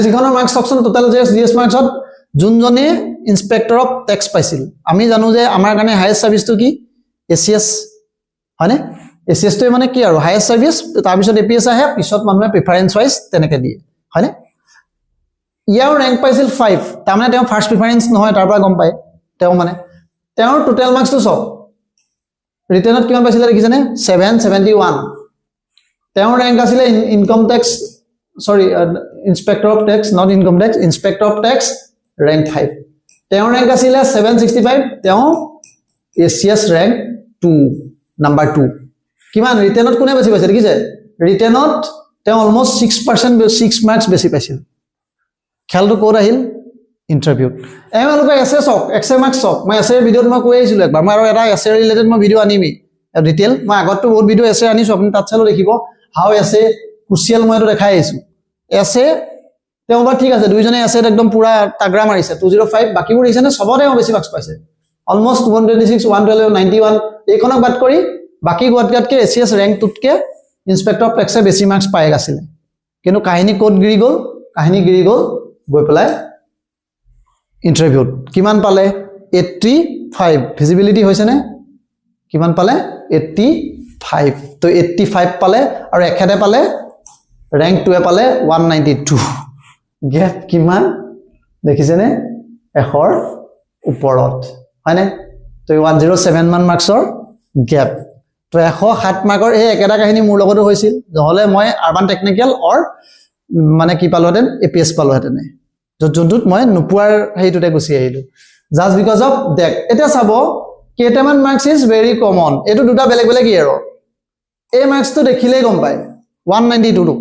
গিখনৰ মাৰ্কস অপশন টোটাল জিএস মাৰ্কসত যোনজনে ইন্সপেক্টৰ অফ টেক্স পাইছিল আমি জানো যে আমাৰ কাৰণে হাইয়েষ্ট সাৰ্ভিসটো কি এসিএস হয়নে এসিএস টো মানে কি আৰু হাইয়েষ্ট সাৰ্ভিস তাৰ পিছত এপিএস আহে পিছত মানুহে প্ৰিফাৰেন্স ওয়াইজ তেনেকে দিয়ে হয়নে ইয়াৰ ৰেংক পাইছিল 5 তাৰ মানে তেওঁ ফাৰ্স্ট প্ৰিফাৰেন্স নহয় তাৰ পৰা গম পায় তেওঁ মানে তেওঁৰ টোটাল মাৰ্কস তো সব ৰিটেনত কিমান পাইছিল দেখিছেনে 771 তেওঁৰ ৰেংক আছিল income tax sorry inspector of tax not income tax inspector of tax rank 5 তেওঁৰ ৰেংক আছিল 765 তেওঁ এসিএস ৰেংক 2 নাম্বাৰ 2 কিমান ৰিটেনত কোনে বেছি পাইছে দেখিছে ৰিটেনত তেওঁ অলমোস্ট 6% 6 মাৰ্কস বেছি পাইছিল খেলটো কোড আহিল ইন্টাৰভিউ এমালোকে এসে চক এক্সে মাৰ্কস চক মই এসে ভিডিওত মই কৈ আহিছিল একবাৰ মই আৰু এটা এসে ৰিলেটেড মই ভিডিও আনিমি ডিটেইল মই আগতো বহুত ভিডিও এসে আনিছো আপুনি তাত চালো দেখিব হাউ এসে কুশিয়াল মই তো দেখাই আহিছো এসে তেওঁবা ঠিক আছে দুইজনে এসে একদম পুৰা তাগৰা মাৰিছে 205 বাকিবোৰ দিছেনে সবতে বেছি মাৰ্কস পাইছে অলমোস্ট 126 112 91 এইখনক বাদ কৰি বাকি গুৱাহাটীতকে এসিএস ৰেংক টুতকে ইন্সপেক্টৰ অফ টেক্সে বেছি মাৰ্কস পাই গৈছিল কিন্তু কাহিনী কোড গিৰি গল গৈ পেলাই ইন্টাৰভিউত কিমান পালে 85 ভিজিবিলিটি হৈছে নে কিমান পালে 85 তো 85 পালে আৰু এখেতে পালে ৰেংক 2 পালে 192 গেপ কিমান দেখিছে নে এখৰ ওপৰত হয়নে তো 107 মান মাৰ্কসৰ গেপ তো 107 মাৰ্কৰ এই একেটা কাহিনী মোৰ লগতো হৈছিল নহলে মই আৰবান টেকনিক্যাল অৰ মানে কি পালোহেতেন এপিএস পালোহেতেন যোনটোত মই নুপুৱাৰ হেইটোতে গুছি আহিলো জাস্ট বিকজ অফ দেখ এটা চাব কেটামান মার্কস ইজ ভেৰি কমন এটো দুটা বেলেগ ইয়াৰ এই মাৰ্কসটো দেখিলেই গম পায় 192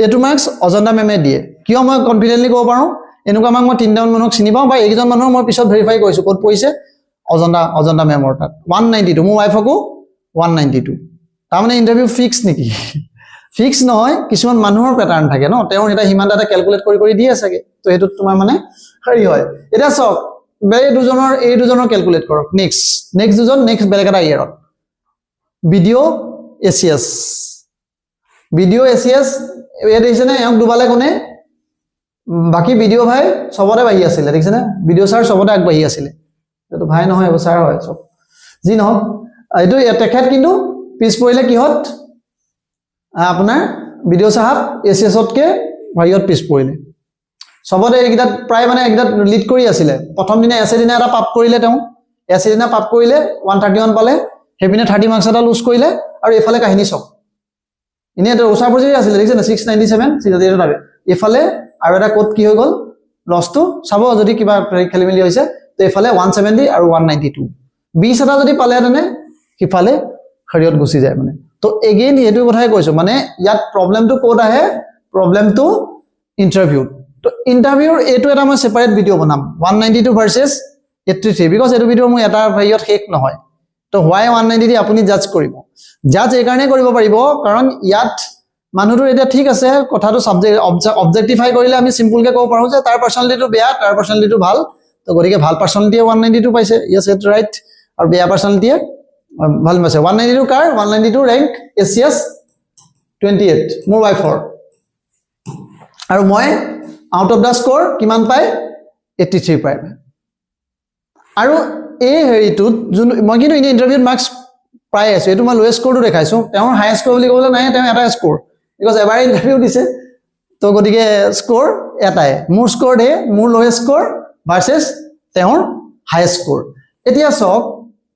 এটো মাৰ্কস অজন্তা মেমে দিয়ে কিয় মই কনফিডেন্টলি ক'ব পাৰো এনেকুৱা মাক মই তিনজন মানুহক চিনি পাওঁ বা একজন মানুহৰ মই পিছত ভেৰিফাই কৰিছো ক'ত পইছে অজন্তা মেমৰ তাত 192 মোৰ ওয়াইফকো 192 তাৰ মানে ইন্টাৰভিউ ফিক্স নেকি ফিক্স নহয় কিছুমান মানুহৰ প্যাটাৰ্ন থাকে ন তেওঁৰ এটা হিমান ডাটা ক্যালকুলেট কৰি দিয়ে আছে তো হেতু তোমাৰ মানে হেৰি হয় এটা চক এই দুজনৰ ক্যালকুলেট কৰক নেক্সট দুজন নেক্সট বেলেগ এটা ইয়াৰত ভিডিঅ' এচিয়াছ ভিডিঅ' এচিয়াছ ইয়াত দেখিছেনে এওঁক ডুবালে কোনে বাকী ভিডিঅ' ভাই চবতে বাঢ়ি আছিলে দেখিছেনে ভিডিঅ' ছাৰ চবতে আগবাঢ়ি আছিলে এইটো ভাই নহয় এইবোৰ ছাৰ হয় চব যি নহওক এইটো তেখেত কিন্তু পিছ পৰিলে কিহত আপোনাৰ ভিডিঅ' চাহাব এচিয়াছতকে ভাইয়ত পিছ পৰিলে চবতে এইকেইটাত প্ৰায় মানে এইকেইটাত লিড কৰি আছিলে প্ৰথম দিনা এছে দিনা এটা পাপ কৰিলে তেওঁ এছে দিনা পাপ কৰিলে 131 পালে হেপিনে 30 মাৰ্কছ এটা লুজ কৰিলে আৰু এফালে কাহিনী চব ইনে এটা ওচৰ পৰি আছিলে দেখিছে না 697 সিজা পাবে এফালে আৰু এটা কোড কি হৈ গল লছটো চাব যদি কিবা খেলিমেলি হৈছে তো এফালে 170 আৰু 192 20 এটা যদি পালে তেনে সিফালে খৰিয়ত গুচি যায় মানে তো এগেইন এটো কথাই কৈছো মানে ইয়াত প্ৰবলেমটো কোড আহে প্ৰবলেমটো ইন্টাৰভিউ তো ইন্টাৰভিউৰ এটো এটা মই সেপাৰেট ভিডিও বনাম 192 ভাৰ্সেস 83 বিকজ এটো ভিডিও মই এটা ভাইয়ত শেষ নহয় তো why 190 আপুনি জাজ কৰিব জাজ এই কাৰণে কৰিব পাৰিব কাৰণ ইয়াত মানুহটো এটা ঠিক আছে কথাটো সাবজেক্ট অবজেক্টিফাই কৰিলে আমি সিম্পল কে ক'ব পাৰো যে তাৰ পাৰ্সনালিটিটো বেয়া তাৰ পাৰ্সনালিটিটো ভাল তো গৰিকে ভাল পাৰ্সনালিটিয়ে 192 পাইছে ইয়েস ইট ৰাইট আৰু বেয়া পাৰ্সনালিটিয়ে ভাল পাইছে 192 কাৰ 192 ৰেংক এচিয়াছ 28 মোৰ ওয়াইফৰ আৰু মই আউট অফ দা স্কোৰ কিমান পাই 83 পাই আৰু এই হেৰিটোত মই কিন্তু ইন্টাৰভিউত মাৰ্কস পাই আছে এটো মই লোয়েষ্ট স্কোৰটো দেখাইছো তেওঁৰ হাইয়েষ্ট স্কোৰ বুলি ক'লে নাই তেওঁ এটা স্কোৰ বিকজ এবাৰ ইন্টাৰভিউ দিছে তো গতিকে স্কোৰ এটাই মোৰ স্কোৰ দে মোৰ লোয়েষ্ট স্কোৰ ভাৰ্সেস তেওঁৰ হাইয়েষ্ট স্কোৰ এতিয়া সক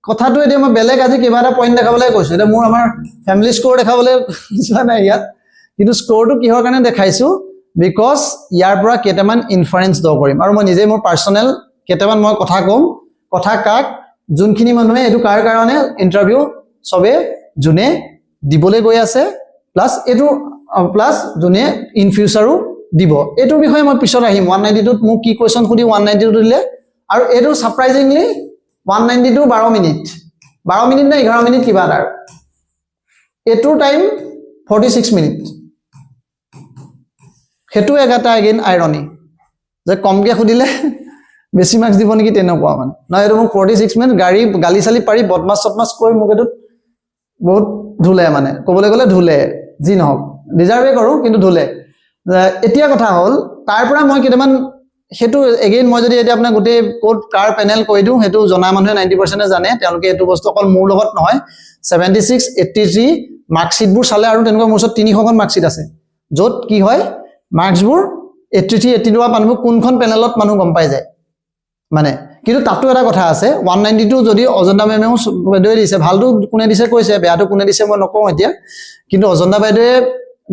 কথাটো এতিয়া মই বেলেগ আজি কিবা এটা পইণ্ট দেখাবলৈ কৈছো এটা মোৰ আমাৰ ফ্যামিলি স্কোৰ দেখাবলৈ যোৱা নাই ইয়াত কিন্তু স্কোৰটো কিহৰ কাৰণে দেখাইছো বিকজ ইয়াৰ পৰা কেটামান ইনফাৰেন্স দ কৰিম আৰু মই নিজে মোৰ পাৰ্সোনাল কেটামান মই কথা কম কথা কাক যোনখিনি মানুহে এটো কাৰ কাৰণে ইন্টাৰভিউ সবে জুনে দিবলৈ গৈ আছে প্লাস এটো প্লাস জুনে ইন ফিউচাৰো দিব এটো বিষয়ে মই পিছত আহিম 192 ত মোক কি কোৱেশ্চন খুদি 192 দিলে আৰু এটো সাৰপ্ৰাইজিংলি 192 12 মিনিট না 11 মিনিট কিবা তাৰ এটো টাইম 46 মিনিট হেতু এগাটা अगेन আইৰনি যে কমকে খুদিলে বেছি মাৰ্কস দিব নেকি তেনেকুৱা মানে না এটো মোক 46 মিনিট গালি চালি পাৰি বদমাছ সদমাছ কৈ মোক এটো বহুত ধুলে মানে কবলৈ গলে ধুলে জি নহক ডিজাৰ্ভে কৰো কিন্তু ধুলে এতিয়া কথা হল তাৰ পৰা মই কেটামান হেতু अगेन মই যদি এটা আপোনাক গোটে কোড কাৰ প্যানেল কৈ দিও হেতু জনা মানুহে 90% জানে তেওঁলোকে এটো বস্তু অকল মোৰ লগত নহয় 76 83 মাৰ্কশিট বোৰ চালে আৰু তেনেকুৱা মোৰ ওচৰত 300 খন মাৰ্কশিট আছে যত কি হয় মাৰ্কস বোৰ 83 82 মানুহ কোনখন প্যানেলত মানুহ গম পাই যায় মানে কিন্তু তাতো এটা কথা আছে 192 যদি অজন্তা মেমেও বেদৈ দিছে ভালটো কোনে দিছে কৈছে বেয়াটো কোনে দিছে মই নকওঁ এতিয়া কিন্তু অজন্তা বেদৈ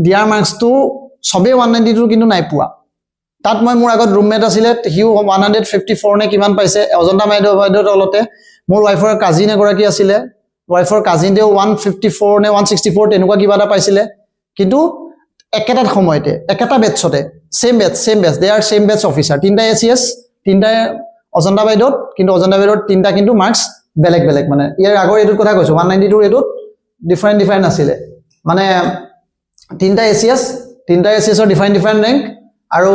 দিয়াৰ মাৰ্কসটো সবে 192 কিন্তু নাই পোৱা তাত মই মোৰ আগত ৰুমমেট আছিল হিউ 154 নে কিমান পাইছে অজন্তা বেদৈ তলতে মোৰ ওয়াইফৰ কাজিন এগৰাকী আছিল ওয়াইফৰ কাজিন দেও 154 নে 164 তেনেকুৱা কিবা এটা পাইছিল কিন্তু একেটা সময়তে একেটা বেটছতে সেম বেটছ দে আর সেম বেটছ অফিসাৰ তিনটা এসিএস তিনটা অজন্তা বাইদত কিন্তু অজন্তা বাইদত তিনটা কিন্তু মার্কস বেলেগ বেলেগ মানে ইয়াৰ আগৰ এটো কথা কৈছো 192 এটো ডিফাৰেন্ট আছিল মানে তিনটা এসিএসৰ ডিফাৰেন্ট ৰেংক আৰু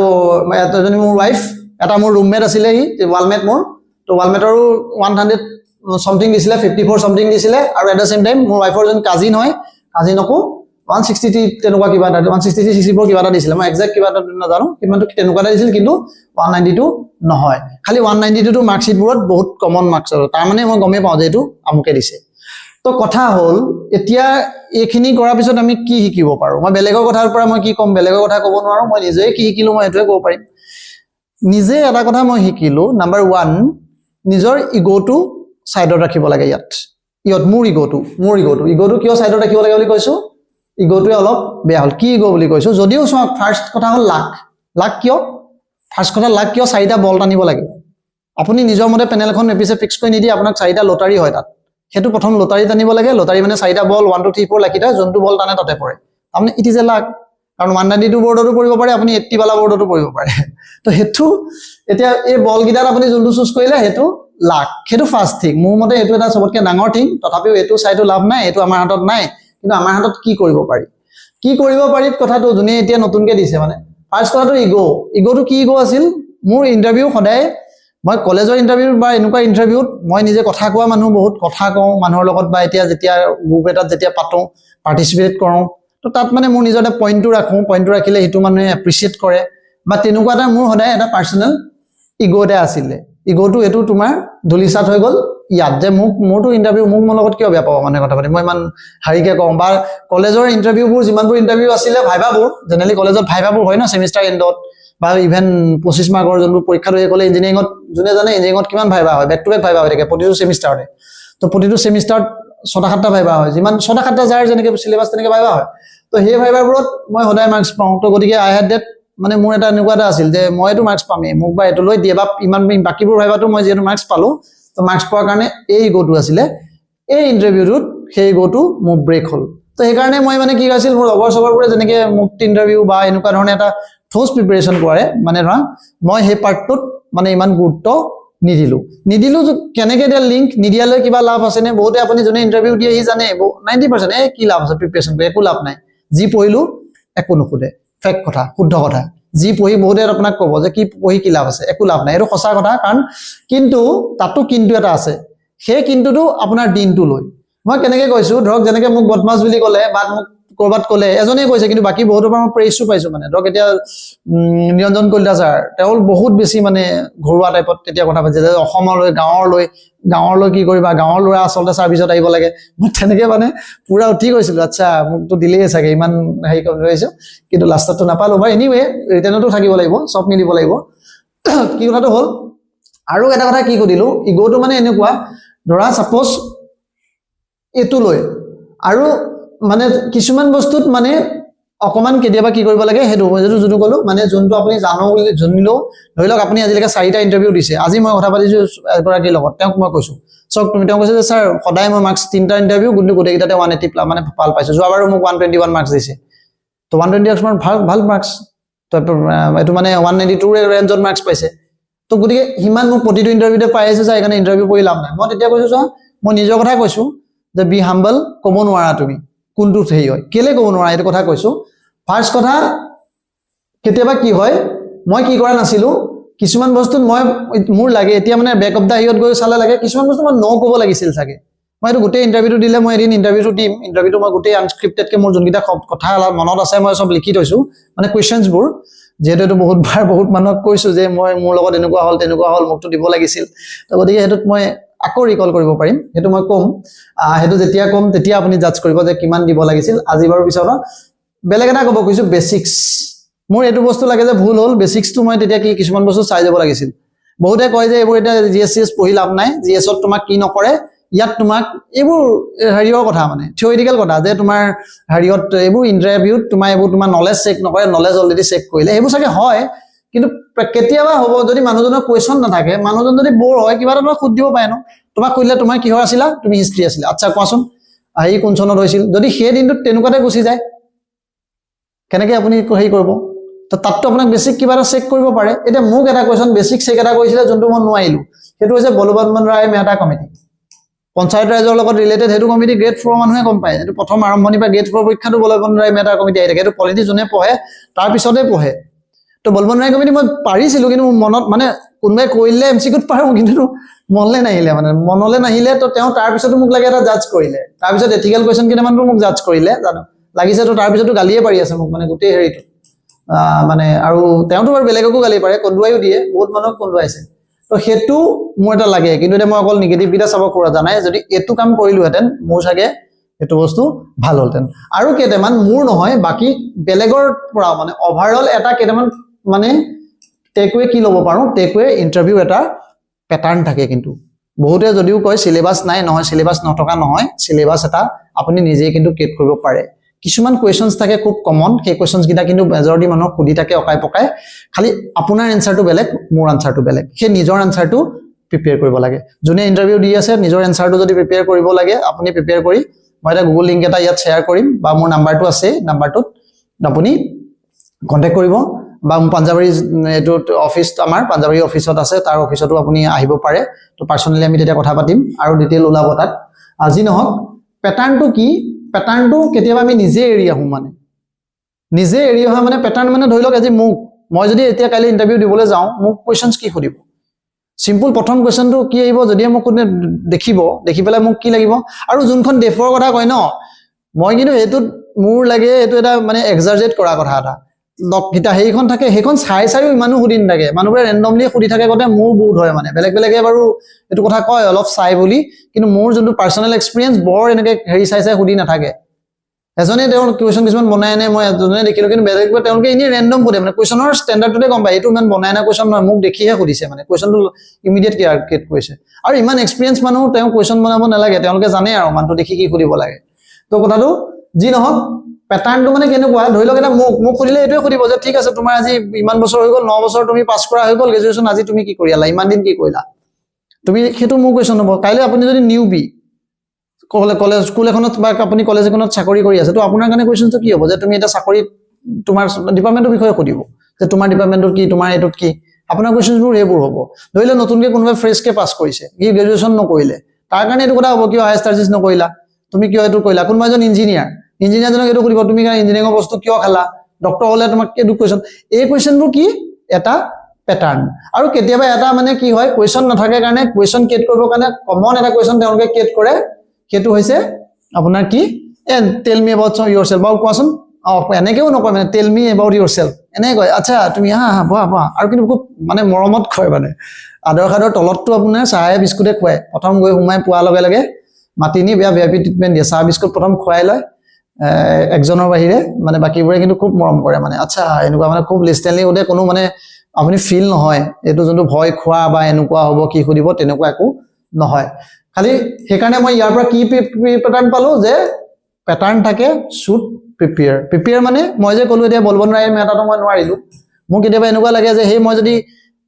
এজনী মোৰ ওয়াইফ এটা মোৰ ৰুমমেট আছিল হি ওয়ালমেট মোৰ তো ওয়ালমেটৰো 100 সামথিং দিছিলে 54 সামথিং দিছিলে আৰু এট দা সেম টাইম মোৰ ওয়াইফৰ জন কাজিন হয় কাজিনকো 163 তেনেকুৱা কিবা এটা 163 64 কিবা এটা দিছিলে মই এক্সাক্ট কিবা এটা নাজানো কিমানটো তেনেকুৱা দিছিল কিন্তু 192 নহয় খালি 192 টো মাৰ্কশিট বোৰত বহুত কমন মাৰ্কস আৰু তাৰ মানে মই গমে পাও যে এটো আমুকে দিছে তো কথা হল এতিয়া এখিনি কৰাৰ পিছত আমি কি শিকিব পাৰো মই বেলেগৰ কথাৰ পৰা মই কি কম বেলেগৰ কথা ক'ব নোৱাৰো মই নিজে কি শিকিলো মই এটোৱে ক'ব পাৰিম নিজে এটা কথা মই শিকিলো নাম্বাৰ 1 নিজৰ ইগোটো সাইডত ৰাখিব লাগে ইয়াত মোৰ ইগোটো কিয় সাইডত ৰাখিব লাগে বুলি কৈছো ইগোটোৱে অলপ বেয়া হল কি ইগো বুলি কৈছো যদিও ফাৰ্স্ট কথা হল লাক কিয় ফাৰ্স্ট কথা লাক কিয় চাৰিটা বল টানিব লাগে আপুনি নিজৰ মতে পেনেলখন এপিছে ফিক্স কৰি নিদি আপোনাক চাৰিটা লটাৰী হয় তাত হেতু প্ৰথম লটাৰী টানিব লাগে লটাৰী মানে চাৰিটা বল 1 2 3 4 লাকিটা যোনটো বল টানে তাতে পৰে আপুনি ইট ইজ এ লাক কাৰণ 192 বৰ্ডতো পৰিব পাৰে আপুনি 80 বালা বৰ্ডতো পৰিব পাৰে তো হেতু এতিয়া এই বল গিটাৰ আপুনি যোনটো চুজ কৰিলে হেতু লাক হেতু ফাৰ্স্ট থিং মোৰ মতে এটো এটা সবতকে ডাঙৰ থিং তথাপিও এটো সাইডো লাভ নাই এটো আমাৰ হাতত নাই কিন্তু আমাৰ হাতত কি কৰিব পাৰি কথাটো জুনে এতিয়া নতুনকে দিছে মানে ফাৰ্স্ট কথাটো ইগোটো কি ইগো আছিল মোৰ ইন্টাৰভিউ সদায় মই কলেজৰ ইণ্টাৰভিউ বা এনেকুৱা ইণ্টাৰভিউত মই নিজে কথা কোৱা মানুহ বহুত কথা কওঁ মানুহৰ লগত বা এতিয়া যেতিয়া গ্ৰুপ এটাত যেতিয়া পাতো পাৰ্টিচিপেট কৰোঁ তো তাত মানে মোৰ নিজৰ এটা পইণ্টটো ৰাখোঁ পইণ্টটো ৰাখিলে সেইটো মানুহে এপ্ৰিচিয়েট কৰে বা তেনেকুৱা এটা মোৰ সদায় এটা পাৰ্চনেল ইগ' এটা আছিলে ইগ'টো এইটো তোমাৰ ধূলিচাত হৈ গ'ল ইয়াত যে মোৰতো ইণ্টাৰভিউ মোৰ লগত কিয় বেয়া পাব মানে কথা পাতি মই ইমান হাৰিকে কওঁ বা কলেজৰ ইণ্টাৰভিউবোৰ যিমানবোৰ ইণ্টাৰভিউ আছিলে ভাইভাবোৰ জেনেৰেলি কলেজত ভাইভাবোৰ হয় ন ছেমিষ্টাৰ এণ্ডত বা ইভেন 25 মাৰ্কৰ যোনবোৰ পৰীক্ষা লৈ গ'লে ইঞ্জিনিয়াৰিঙত যোনে জানে ইঞ্জিনিয়াৰিঙত কিমান ভাইভা হয় বেক টু বেক ভাইভা হৈ থাকে প্ৰতিটো ছেমিষ্টাৰতে তো প্ৰতিটো ছেমিষ্টাৰত 6টা ভাইভা হয় যিমান 6টা যাৰ যেনেকৈ চিলেবাছ তেনেকৈ ভাইভা হয় তো সেই ভাইভাবোৰত মই সদায় মাৰ্কছ পাওঁ তো গতিকে আই হেড ডেট মানে মোৰ এটা এনেকুৱা এটা আছিল যে মই এইটো মাৰ্কছ পামেই মোক বা এইটো লৈ দিয়ে বা ইমান বাকীবোৰ ভাইভাটো মই যিহেতু মাৰ্কছ পালোঁ তো মাৰ্কছ পোৱাৰ কাৰণে এই গ'টো আছিলে এই ইণ্টাৰভিউটোত সেই গ'টো মোৰ ব্ৰেক হ'ল তো সেইকাৰণে মই মানে কি হৈছিল মোৰ লগৰ চগৰবোৰে যেনেকৈ মোক ইণ্টাৰভিউ বা এনেকুৱা ধৰণে এটা ঠোজ প্ৰিপাৰেশ্যন কৰে মানে ধৰা মই সেই পাৰ্টটোত মানে ইমান গুৰুত্ব নিদিলোঁ কেনেকৈ দিয়া লিংক নিদিয়ালৈ কিবা লাভ আছেনে বহুতে আপুনি যোনে ইণ্টাৰভিউ দিয়ে সি জানে 90% কি লাভ আছে প্ৰিপাৰেশ্যন কৰি একো লাভ নাই যি পঢ়িলোঁ একো নুসুধে ফেক কথা শুদ্ধ কথা যি পঢ়ি বহুতে আপোনাক ক'ব যে কি পঢ়ি কি লাভ আছে একো লাভ নাই এইটো সঁচা কথা কাৰণ কিন্তু তাতো কিন্তু এটা আছে সেই কিন্তুটো আপোনাৰ দিনটো লৈ মই কেনেকৈ কৈছোঁ ধৰক যেনেকৈ মোক বদমাছ বুলি ক'লে বা মোক ক'ৰবাত ক'লে এজনেই কৈছে কিন্তু বাকী বহুতৰ পৰা মই প্ৰেইজো পাইছোঁ মানে ধৰক এতিয়া নিৰঞ্জন কলিতা ছাৰ তেওঁ বহুত বেছি মানে ঘৰুৱা টাইপত তেতিয়া কথা পাতিছে যে অসমলৈ গাঁৱলৈ কি কৰিবা গাঁৱৰ ল'ৰা আচলতে ছাৰ্ভিচত আহিব লাগে মই তেনেকৈ মানে পুৰা উঠি গৈছিলোঁ আচ্ছা মোকতো দিলেই চাগে ইমান হেৰি কৰিছোঁ কিন্তু লাষ্টততো নাপালোঁ মই এনিৱে ৰিটেনতো থাকিব লাগিব চব মিলিব লাগিব কি কথাটো হ'ল আৰু এটা কথা কি সুধিলোঁ ইগ'টো মানে এনেকুৱা ধৰা ছাপ'জ এইটো লৈ আৰু মানে কিছুমান বস্তুত মানে অকমান কেতিয়াবা কি কৰিব লাগে সেইটো যোনটো ক'লো মানে যোনটো আপুনি জানো বুলি জানিলেও ধৰি লওক আপুনি আজিলৈকে 4টা ইণ্টাৰভিউ দিছে আজি মই কথা পাতিছোঁ এগৰাকীৰ লগত তেওঁক মই কৈছোঁ চব তেওঁ কৈছে যে ছাৰ সদায় মই মাৰ্কছ 3টা ইণ্টাৰভিউ কিন্তু গোটেইকেইটাতে 180 মানে ভাল পাইছোঁ যোৱাবাৰো মোক 121 মাৰ্কছ দিছে তো 120 ভাল মাৰ্কছ তো এইটো মানে 182 ৰেঞ্জত মাৰ্কছ পাইছে তো গতিকে সিমান মোক প্ৰতিটো ইণ্টাৰভিউতে পাই আছে যে সেইকাৰণে ইণ্টাৰভিউ কৰি লাভ নাই মই তেতিয়া কৈছোঁ চোৱা মই নিজৰ কথাই কৈছোঁ যে বি হাম্বল ক'ব নোৱাৰা তুমি কোনটো হেৰি হয় কেলে ক'ব নোৱাৰা এইটো কথা কৈছোঁ ফাৰ্ষ্ট কথা কেতিয়াবা কি হয় মই কি কৰা নাছিলোঁ কিছুমান বস্তুত মই মোৰ লাগে এতিয়া মানে বেক অফ দা হিৰত গৈ চালে লাগে কিছুমান বস্তু মই ন' ক'ব লাগিছিল চাগে মই এইটো গোটেই ইণ্টাৰভিউটো দিলে মই এদিন ইণ্টাৰভিউটো দিম ইণ্টাৰভিউটো মই গোটেই আনস্ক্ৰিপ্টেডকৈ মোৰ যোনকেইটা কথা মনত আছে মই চব লিখি থৈছোঁ মানে কুৱেশ্যনছবোৰ যিহেতু এইটো বহুত মানুহক কৈছোঁ যে মই মোৰ লগত এনেকুৱা হ'ল মোকতো দিব লাগিছিল তো গতিকে সেইটোত মই আকৌ ৰিকল কৰিব পাৰিম সেইটো মই ক'ম সেইটো যেতিয়া ক'ম তেতিয়া আপুনি জাজ কৰিব যে কিমান দিব লাগিছিল আজি বাৰু পিছত বেলেগ এটা ক'ব কৈছোঁ বেছিক্স মোৰ এইটো বস্তু লাগে যে ভুল হ'ল বেছিক্সটো মই তেতিয়া কি কিছুমান বস্তু চাই যাব লাগিছিল বহুতে কয় যে এইবোৰ এতিয়া জিএছ পঢ়ি লাভ নাই জিএছত তোমাক কি নকৰে ইয়াত তোমাক এইবোৰ হেৰিয়ৰ কথা মানে থিয়ৰিটিকেল কথা যে তোমাৰ হেৰিয়ত এইবোৰ ইণ্টাৰভিউত তোমাৰ নলেজ চেক নকৰে নলেজ অলৰেডি চেক কৰিলে এইবোৰ চাগে হয় কিন্তু কেতিয়াবা হ'ব যদি মানুহজনৰ কুৱেশ্যন নাথাকে মানুহজন যদি বৰ হয় কিবা এটা তোমাক সুধ দিব পাৰে ন তোমাক সুধিলে তোমাৰ কিহৰ আছিলা তুমি হিষ্ট্ৰী আছিলা আচ্ছা কোৱাচোন হেৰি কোন চনত হৈছিল যদি সেই দিনটোত তেনেকুৱাতে গুচি যায় কেনেকৈ আপুনি হেৰি কৰিব তো তাততো আপোনাক বেছিক কিবা এটা চেক কৰিব পাৰে এতিয়া মোক এটা কুৱেশ্যন বেছিক চেক এটা কৰিছিলে যোনটো মই নোৱাৰিলোঁ সেইটো হৈছে বলৱন্ত ৰায় মেহতা কমিটি পঞ্চায়ত ৰাইজৰ লগত ৰিলেটেড সেইটো কমিটি গ্ৰেড 4 মানুহে গম পায় এইটো প্ৰথম আৰম্ভণি পৰা গ্ৰেড 4 পৰীক্ষাটো বলৱন্ত ৰায় মেহতা কমিটি আহি থাকে এইটো পলিটি যোনে পঢ়ে তাৰ পিছতে পঢ়ে তো বলৱন্ত ৰায় কমিটি মই পাৰিছিলোঁ কিন্তু মোৰ মনত মানে কোনোবাই কৰিলে এমচিকিউত পাৰোঁ কিন্তু মনলৈ নাহিলে তো তেওঁ তাৰপিছতো মোক লাগে এটা জাজ কৰিলে তাৰপিছত এথিকেল কুৱেশ্যন কেইটামানটো মোক জাজ কৰিলে জানো লাগিছে তো তাৰপিছতো গালিয়ে পাৰি আছে মোক মানে গোটেই হেৰিটো মানে আৰু তেওঁতো বাৰু বেলেগকো গালি পাৰে কন্দুৱাইও দিয়ে বহুত মানুহক কন্দুৱাইছে তো সেইটো মোৰ এটা লাগে কিন্তু এতিয়া মই অকল নিগেটিভকেইটা চাব খোজা জানাই যদি এইটো কাম কৰিলোহেঁতেন মোৰ চাগে এইটো বস্তু ভাল হ'লহেঁতেন আৰু কেইটামান মোৰ নহয় বাকী বেলেগৰ পৰা মানে অভাৰঅল এটা কেইটামান মানে টেকৱে কি ল'ব পাৰোঁ টেকৱে ইণ্টাৰভিউ এটা পেটাৰ্ণ থাকে কিন্তু বহুতে যদিও কয় চিলেবাছ নাই নহয় চিলেবাছ নথকা নহয় চিলেবাছ এটা আপুনি নিজেই কিন্তু ক্ৰিয়েট কৰিব পাৰে কিছুমান কুৱেশ্যনছ থাকে খুব কমন সেই কুৱেশ্যনছকেইটা কিন্তু মেজৰিটি মানুহক সুধি থাকে অকাই পকাই খালি আপোনাৰ এনচাৰটো বেলেগ মোৰ আনচাৰটো বেলেগ সেই নিজৰ আনচাৰটো প্ৰিপেয়াৰ কৰিব লাগে যোনে ইণ্টাৰভিউ দি আছে নিজৰ এনচাৰটো যদি প্ৰিপেয়াৰ কৰিব লাগে আপুনি প্ৰিপেয়াৰ কৰি মই এটা গুগল লিংক এটা ইয়াত শ্বেয়াৰ কৰিম বা মোৰ নাম্বাৰটো আছে নাম্বাৰটোত আপুনি কণ্টেক্ট কৰিব বা পাঞ্জাবাৰী এইটো অফিচ আমাৰ পাঞ্জাবাৰী অফিচত আছে তাৰ অফিচতো আপুনি আহিব পাৰে তো পাৰ্চনেলি আমি তেতিয়া কথা পাতিম আৰু ডিটেইল ওলাব তাত আজি নহওক পেটাৰ্ণটো কি পেটাৰ্ণটো কেতিয়াবা আমি নিজে এৰি আহোঁ মানে নিজে এৰি অহা মানে পেটাৰ্ণ মানে ধৰি লওক আজি মই যদি এতিয়া কাইলৈ ইণ্টাৰভিউ দিবলৈ যাওঁ মোক কুৱেশ্যনছ কি সুধিব সিম্পল প্ৰথম কোৱেশ্চনটো কি আহিব যদি মোক কোনে দেখিব দেখি পেলাই মোক কি লাগিব আৰু যোনখন ডেফৰ কথা কয় ন মই কিন্তু এটোত মোৰ লাগে এটো এটা মানে এক্সাজাৰেট কৰা কথা এটা লকিটা হেইখন থাকে হেইখন চাইও ইমানো হুদিন থাকে মানুহবোৰে ৰেন্ডমলি খুদি থাকে গতে মোৰ বহুত হয় মানে বেলেগ বেলেগে বাৰু এটো কথা কয় অলপ চাই বুলি কিন্তু মোৰ যোনটো পাৰ্সোনাল এক্সপেৰিয়েন্স বৰ এনেকে হেৰি চাই হুদি নাথাকে এজনে তেওঁৰ কোৱেশ্চন কিছুমান বনায় নাই মই এজনে দেখিলো কিন্তু বেলেগকৈ তেওঁলোকে ইনি ৰেন্ডম খুদে মানে কোৱেশ্চনৰ ষ্টেণ্ডাৰ্ডটোতে গম পায় এটো ইমান বনায় না কোৱেশ্চন নহয় মোক দেখিহে খুদিছে মানে কোৱেশ্চনটো ইমিডিয়েট ক্লিয়াৰ কৰিছে আৰু ইমান এক্সপেৰিয়েন্স মানুহ তেওঁ কোৱেশ্চন বনাব নালাগে তেওঁলোকে জানে আৰু মানুহটো দেখি কি খুদিব লাগে তো কথাটো যি নহক প্যাটাৰ্নটো মানে কেনেকুৱা ধৰি লওক এটা মোক খুদিলে এটোৱে খুদিব যে ঠিক আছে তোমাৰ আজি ইমান বছৰ হৈ গল 9 বছৰ তুমি পাছ কৰা হৈ গল গ্ৰেজুৱেচন আজি তুমি কি কৰিলা ইমান দিন কি কৰিলা তুমি হেতু মোক কোৱেশ্চন হ'ব কাইলে আপুনি যদি নিউবি কলেজ স্কুল এখনত বা আপুনি কলেজ এখনত চাকৰি কৰি আছে তো আপোনাৰ কাৰণে কোৱেশ্চনটো কি হ'ব যে তুমি এটা চাকৰি তোমাৰ ডিপাৰ্টমেন্টৰ বিষয়ে খুদিব যে তোমাৰ ডিপাৰ্টমেন্টৰ কি তোমাৰ এটোত কি আপোনাৰ কোৱেশ্চনবোৰ হেবোৰ হ'ব ধৰিলে নতুনকে কোনোবা ফ্ৰেছকে পাছ কৰিছে কি গ্ৰেজুৱেচন নকৰিলে তাৰ কাৰণে এটো কথা হ'ব কিয় হায়াৰ ষ্টাডিজ নকৰিলা তুমি কিয় এটো কৰিলা কোনোবা এজন ইঞ্জিনিয়াৰজনক এটো কৰিব তুমি কাৰণ ইঞ্জিনিয়াৰিং বস্তু কিয় খালা ডক্টৰ হলে তোমাক এটো কোৱেশ্চন এই কোৱেশ্চনবোৰ কি এটা প্যাটাৰ্ন আৰু কেতিয়াবা এটা মানে কি হয় কোৱেশ্চন নাথাকে কাৰণে কোৱেশ্চন কেট কৰিবৰ কাৰণে কমন এটা কোৱেশ্চন তেওঁলোকে কেট কৰে কেটো হৈছে আপোনাৰ কি টেল মি এবাউট yourself বাও কোৱাচোন এনেকেও নকয় মানে টেল মি এবাউট yourself এনে কয় আচ্ছা তুমি হা বাহ আৰু কিন্তু খুব মানে মৰমত কয় মানে আদৰ তলতটো আপোনাৰ চাহ বিস্কুটে খুৱায় প্ৰথম গৈ হুমাই পোৱা লগে লগে মাটিনি বেয়া ভিআইপি ট্ৰিটমেন্ট দিয়ে চাহ বিস্কুট প্ৰথম খুৱাই লয় একজনৰ বাহিৰে মানে বাকিবোৰে কিন্তু খুব মৰম কৰে মানে আচ্ছা এনেকুৱা মানে খুব লিষ্টেনলি ওদে কোনো মানে আপুনি ফিল নহয় এটো যোনটো ভয় খোৱা বা এনেকুৱা হ'ব কি খুদিব তেনেকুৱা একো নহয় খালি হেকাৰণে মই ইয়াৰ পৰা কি প্যাটাৰ্ন পালো যে প্যাটাৰ্ন থাকে শুড প্ৰিপেয়াৰ মানে মই যে কলো এতিয়া বলবন ৰায় মেটাটো মই নোৱাৰিলো মোক কেতিয়াবা এনেকুৱা লাগে যে হেই মই যদি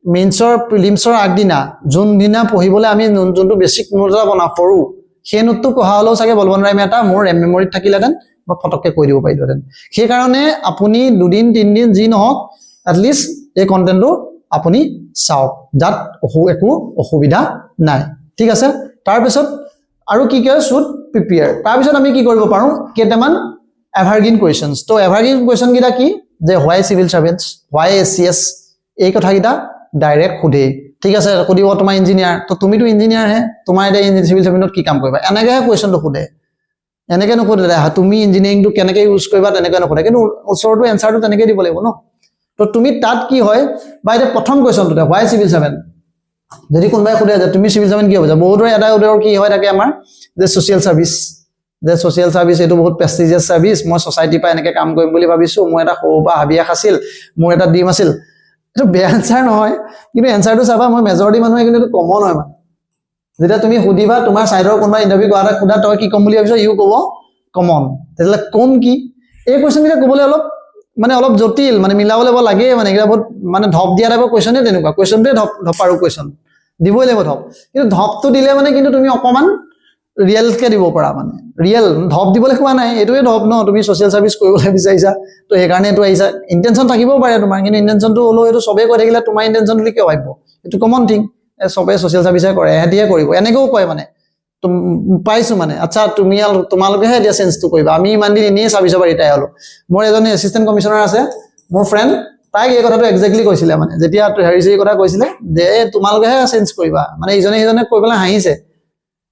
মেইনছৰ প্ৰিলিমছৰ আগদিনা যোন দিনা পঢ়িবলৈ আমি যোনটো বেসিক নোটটা বনা পঢ়ো সেই নোটটো পঢ়া হলো চাগে বলবন ৰায় মেটা মোৰ মেমৰিত থাকিলেতেন মই ফটককে কৈ দিব পাৰিলোতেন সেই কাৰণে আপুনি দুদিন তিনদিন যি নহক at least এই কন্টেন্টটো আপুনি চাওক যাত একো অসুবিধা নাই ঠিক আছে তাৰ পিছত আৰু কি কয় শুড প্ৰিপেয়াৰ তাৰ পিছত আমি কি কৰিব পাৰো কেটামান এভাৰগ্ৰীন কোৱেশ্চনস তো এভাৰগ্ৰীন কোৱেশ্চন কিটা কি যে হোৱাই সিভিল সাৰ্ভেন্টস হোৱাই এসিএস এই কথা কিটা ডাইৰেক্ট খুদে ঠিক আছে খুদিব তোমাৰ ইঞ্জিনিয়াৰ তো তুমি তো ইঞ্জিনিয়াৰ হে তোমাৰ এটা সিভিল সাৰ্ভেন্টত কি কাম কৰিবা এনেকে কোৱেশ্চনটো খুদে এনেকে নকৰে তুমি ইঞ্জিনিয়াৰিংটো কেনেকে ইউজ কৰিবা তেনেকে নকৰে কিন্তু উত্তৰটো এনসাৰটো তেনেকে দিব লাগিব ন তো তুমি তাত কি হয় বা এটা প্ৰথম কোৱেশ্চনটো হোৱাই সিভিল সাৰ্ভেন্ট যদি কোনবাই খুদে যে তুমি সিভিল সাৰ্ভেন্ট কি হ'ব যা বহুতৰ এটা উদৰ কি হয় থাকে আমাৰ যে সোশ্যাল সাৰ্ভিস এটো বহুত প্ৰেষ্টিজিয়াছ সাৰ্ভিস মই সোসাইটি পা এনেকে কাম কৰিম বুলি ভাবিছো মই এটা খোবা হাবিয়া খাছিল মোৰ এটা ডিম আছিল এটো বেয়া আনসাৰ নহয় কিন্তু এনসাৰটো চাবা মই মেজৰিটি মানুহে কিন্তু এটো কমন হয় মানে যেটা তুমি খুদিবা তোমাৰ সাইডৰ কোনবা ইন্টাৰভিউ কৰা খুদা তই কি কম বুলি ভাবিছ ইউ কব কমন তেলে কম কি এই কোৱেশ্চন কিটা কবলে অলপ জটিল মানে মিলাবলে লাগে মানে এটা বহুত মানে ধপ দিয়া টাইপৰ কোৱেশ্চনে তেনেকুৱা কোৱেশ্চনতে ধপাৰু কোৱেশ্চন দিবই লাগিব ধপ কিন্তু ধপটো দিলে মানে কিন্তু তুমি অকমান ৰিয়েল কে দিব পাৰা মানে ৰিয়েল ধপ দিবলৈ কোৱা নাই এটোৱে ধপ ন তুমি সোশ্যাল সাৰ্ভিস কৰিবলৈ বিচাৰিছা তো এই কাৰণে এটো আইছা ইন্টেনশন থাকিব পাৰে তোমাৰ কিন্তু ইন্টেনশনটো হলো এটো সবে কৈ থাকিলে তোমাৰ ইন্টেনশন বুলি কিয় ভাবিব এটো কমন থিং সবে সোশ্যাল সাৰ্ভিসে কৰে এহেতিয়ে কৰিব এনেকেও কয় মানে পাইছো মানে আচ্ছা তুমি তোমালোকে হে দিয়া সেন্সটো কৰিবা আমি ইমান দিন ইনে সাৰ্ভিসৰ পৰা ৰিটায়াৰ হলো মোৰ এজন এসিস্ট্যান্ট কমিশনাৰ আছে মোৰ ফ্ৰেন্ড তাই এই কথাটো এক্স্যাক্টলি কৈছিলে মানে যেতিয়া হেৰিজেই কথা কৈছিলে যে তোমালোকে হে সেন্স কৰিবা মানে ইজনে কৈ পেলাই হাঁহিছে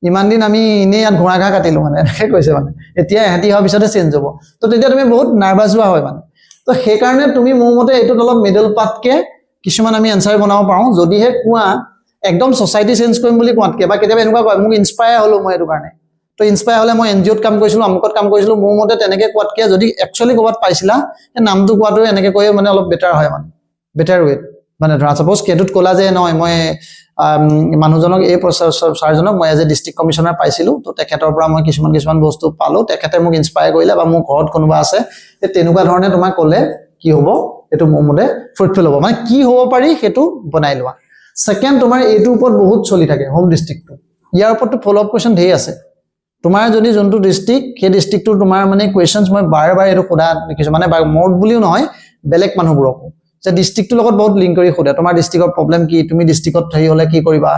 ইমান দিন আমি ইনে ইয়াত ঘোঁৰা ঘা কাটিলো মানে এনেকে কৈছে মানে এতিয়া এহেতি হোৱাৰ পিছতে চেঞ্জ হ'ব তো তেতিয়া তুমি বহুত নাৰ্ভাছ হোৱা হয় মানে তো সেই কাৰণে তুমি মোৰ মতে এইটো অলপ মিডল পাথকে কিছুমান আমি আনসাৰ বনাব পাৰো যদিহে কোৱা একদম সোসাইটি চেঞ্জ কৰিম বুলি কোৱাতকে বা কেতিয়াবা এনেকুৱা কয় মোক ইনস্পায়াৰ হলো মই এটো কাৰণে তো ইনস্পায়াৰ হলে মই এনজিঅত কাম কৰিছিলো আমকত কাম কৰিছিলো মোৰ মতে তেনেকে কোৱাতকে যদি একচুয়ালি কোৱাত পাইছিলা এই নামটো কোৱাটো এনেকে কয় মানে অলপ বেটাৰ হয় মানে বেটাৰ ৱেট মানে ধৰা সাপোজ কেটুত কলা যে নহয় মই মানুহজনক এই সাৰজনক মই এজ এ ডিস্ট্ৰিক্ট কমিশনাৰ পাইছিলো তো তেখেতৰ পৰা মই কিছুমান বস্তু পালো তেখেতে মোক ইনস্পায়াৰ কৰিলে বা মোৰ ঘৰত কোনোবা আছে তে তেনেকুৱা ধৰণে তোমাক ক'লে কি হ'ব এটো মোৰ মতে ফ্ৰুটফুল হ'ব মানে কি হ'ব পাৰি হেতু বনাই লোৱা সেকেন্ড তোমাৰ এটো ওপৰত বহুত চলি থাকে হোম ডিস্ট্ৰিক্টটো ইয়াৰ ওপৰতো ফলো আপ কোৱেশ্চন ধেই আছে তোমাৰ যদি যোনটো ডিস্ট্ৰিক্ট সেই ডিস্ট্ৰিক্টটো তোমাৰ মানে কোৱেশ্চনছ মই বাৰ এটো খোদা দেখিছো মানে মোৰ বুলিও নহয় বেলেগ মানুহবোৰকো যে ডিস্ট্ৰিক্টৰ লগত বহুত লিংক কৰি খোদে তোমাৰ ডিস্ট্ৰিক্টৰ প্ৰবলেম কি তুমি ডিস্ট্ৰিক্টত হেৰি হলে কি কৰিবা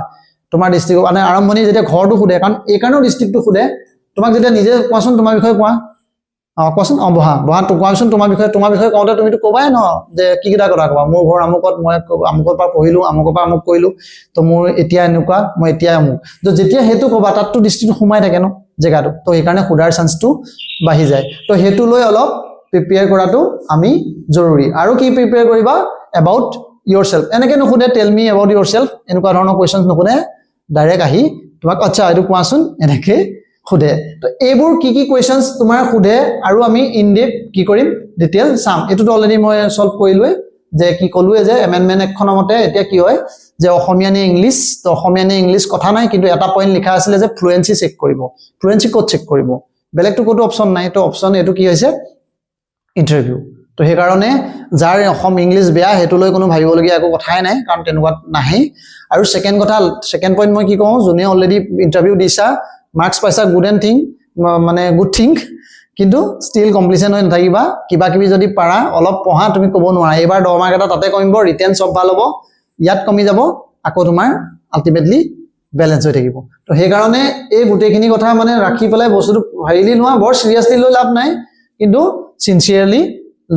তোমাৰ ডিস্ট্ৰিক্ট মানে আৰম্ভণি যেতিয়া ঘৰটো খোদে কাৰণ এই কাৰণেও ডিস্ট্ৰিক্টটো খোদে তোমাক যেতিয়া নিজে কোৱাচোন তোমাৰ বিষয়ে কোৱা কোৱাচোন বহা তো কোৱাচোন তোমাৰ বিষয়ে কওঁতে তুমিতো ক'বাই ন যে কি কিটা কথা ক'বা মোৰ ঘৰ আমুকত মই আমুকৰ পৰা পঢ়িলো আমুকৰ পৰা আমুক কৰিলো তো মোৰ এতিয়া এনেকুৱা মই এতিয়া আমুক তো যেতিয়া হেতু ক'বা তাততো দৃষ্টিটো সোমাই থাকে ন জেগাটো তো সেইকাৰণে খুদাৰ চান্সটো বাঢ়ি যায় তো হেতু লৈ অলপ প্ৰিপেয়াৰ কৰাটো আমি জৰুৰী আৰু কি প্ৰিপেয়াৰ কৰিবা এবাউট yourself এনেকে নুখুদে টেল মি এবাউট yourself এনেকুৱা ধৰণৰ কোৱেশ্চন নুখুদে ডাইৰেক্ট আহি তোমাক আচ্ছা এইটো কোৱাচোন এনেকে খুদে তো এইবোৰ কি কোৱেশ্চনছ তোমাৰ খুদে আৰু আমি ইন ডেপ কি কৰিম ডিটেইল চাম এটোটো অলৰেডি মই সলভ কৰিলোৱে যে কি কলোৱে যে এমেন্ডমেন্ট একখনৰ মতে এতিয়া কি হয় যে অসমীয়া নে ইংলিশ তো অসমীয়া নে ইংলিশ কথা নাই কিন্তু এটা পইণ্ট লিখা আছিল যে ফ্লুয়েন্সি চেক কৰিব ফ্লুয়েন্সি কোড চেক কৰিব বেলেগটো কোটো অপচন নাই তো অপচন এটো কি হৈছে ইন্টাৰভিউ তো সেই কাৰণে যাৰ অসম ইংলিশ বেয়া হেতু লৈ কোনো ভাবিবলগীয়া একো কথাই নাই কাৰণ তেনেকুৱা নাহে আৰু সেকেন্ড পইণ্ট মই কি কওঁ যোনে অলৰেডি ইন্টাৰভিউ দিছা মার্কস পাইছা গুড এন্ড থিং মানে গুড থিং কিন্তু স্টিল কমপ্লিশন হৈ নাথাকিবা কিবা কিবি যদি পাৰা অলপ পঢ়া তুমি ক'ব নোৱাৰা এবাৰ 10 মাৰ্ক এটা তাতে কমিব ৰিটেন সব ভাল হ'ব ইয়াত কমি যাব আকৌ তোমাৰ আলটিমেটলি ব্যালেন্স হৈ থাকিব তো সেই কাৰণে এই গুটেখিনি কথা মানে ৰাখি পেলাই বস্তুটো ভাইলি নোৱা বৰ সিৰিয়াসলি লৈ লাভ নাই কিন্তু সিনসিয়াৰলি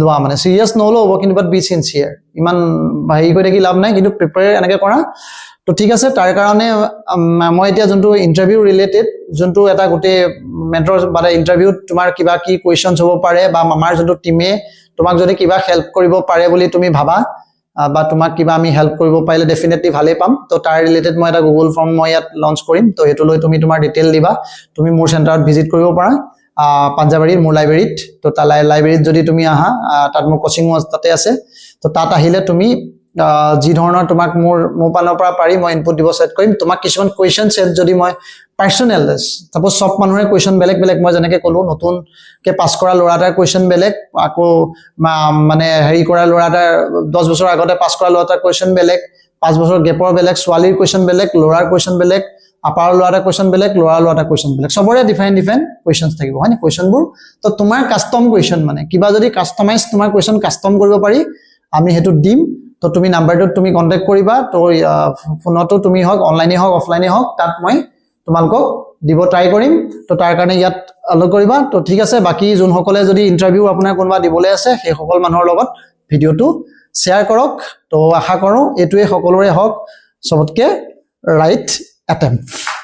লোৱা মানে সিৰিয়াস নলও হ'ব কিন্তু বাট বি সিনসিয়াৰ ইমান ভাই কৰি থাকি লাভ নাই কিন্তু প্ৰিপেয়াৰ এনেকে কৰা তো ঠিক আছে তাৰ কাৰণে মই এতিয়া যোনটো ইন্টাৰভিউ ৰিলেটেড যোনটো এটা গুটে মেন্টৰ বাৰে ইন্টাৰভিউত তোমাৰ কিবা কি কোৱেশ্চনছ হ'ব পাৰে বা আমাৰ যোনটো টিমে তোমাক যদি কিবা হেল্প কৰিব পাৰে বুলি তুমি ভাবা বা তোমাক কিবা আমি হেল্প কৰিব পাৰিলে ডেফিনেটলি ভালে পাম তো তাৰ ৰিলেটেড মই এটা গুগল ফৰ্ম মই ইয়াত লঞ্চ কৰিম তো হেতু লৈ তুমি তোমাৰ ডিটেইল দিবা তুমি মোৰ চেণ্টাৰত ভিজিট কৰিব পাৰা পাঞ্জাবাৰীৰ মোৰ লাইব্ৰেৰীত তো তা লাইব্ৰেৰীত যদি তুমি আহা তাত মোৰ কোচিং তাতে আছে তো তাত আহিলে তুমি যি ধৰণৰ তোমাক মোৰ পানৰ পৰা পাৰি মই ইনপুট দিব সেট কৰিম তোমাক কিছুমান কোৱেশ্চন সেট যদি মই পাৰ্সোনাল সাপোজ সব মানুহৰে কোৱেশ্চন বেলেগ মই যেনেকৈ কলো নতুন কে পাস কৰা লৰাটাৰ কোৱেশ্চন বেলেগ আকৌ মানে হেৰি কৰা লৰাটাৰ 10 বছৰ আগতে পাস কৰা লৰাটাৰ কোৱেশ্চন বেলেগ 5 বছৰ গেপৰ বেলেগ ছোৱালীৰ কোৱেশ্চন বেলেগ লৰাৰ কোৱেশ্চন বেলেগ আপাৰ লৰাটাৰ কোৱেশ্চন বেলেগ লৰাটাৰ কোৱেশ্চন বেলেগ সবৰে ডিফাৰেন্ট কোৱেশ্চনছ থাকিব হয় না কোৱেশ্চনবোৰ তো তোমাৰ কাস্টম কোৱেশ্চন মানে কিবা যদি কাস্টমাইজ তোমাৰ কোৱেশ্চন কাস্টম কৰিব পাৰি আমি হেতু দিম তো তুমি নাম্বাৰটোত তুমি কন্টাক্ট কৰিবা তো ফোনতো তুমি হক অনলাইনে হক অফলাইনে হক তাত মই তোমালকক দিব ট্ৰাই কৰিম তো তাৰ কাৰণে ইয়াত অলক কৰিবা তো ঠিক আছে বাকি যোন সকলে যদি ইন্টাৰভিউ আপোনাৰ কোনবা দিবলৈ আছে সেই সকল মানুহৰ লগত ভিডিওটো শেয়াৰ কৰক তো আশা কৰো এটোৱে সকলোৰে হক সবতকে ৰাইট অ্যাটেম্প্ট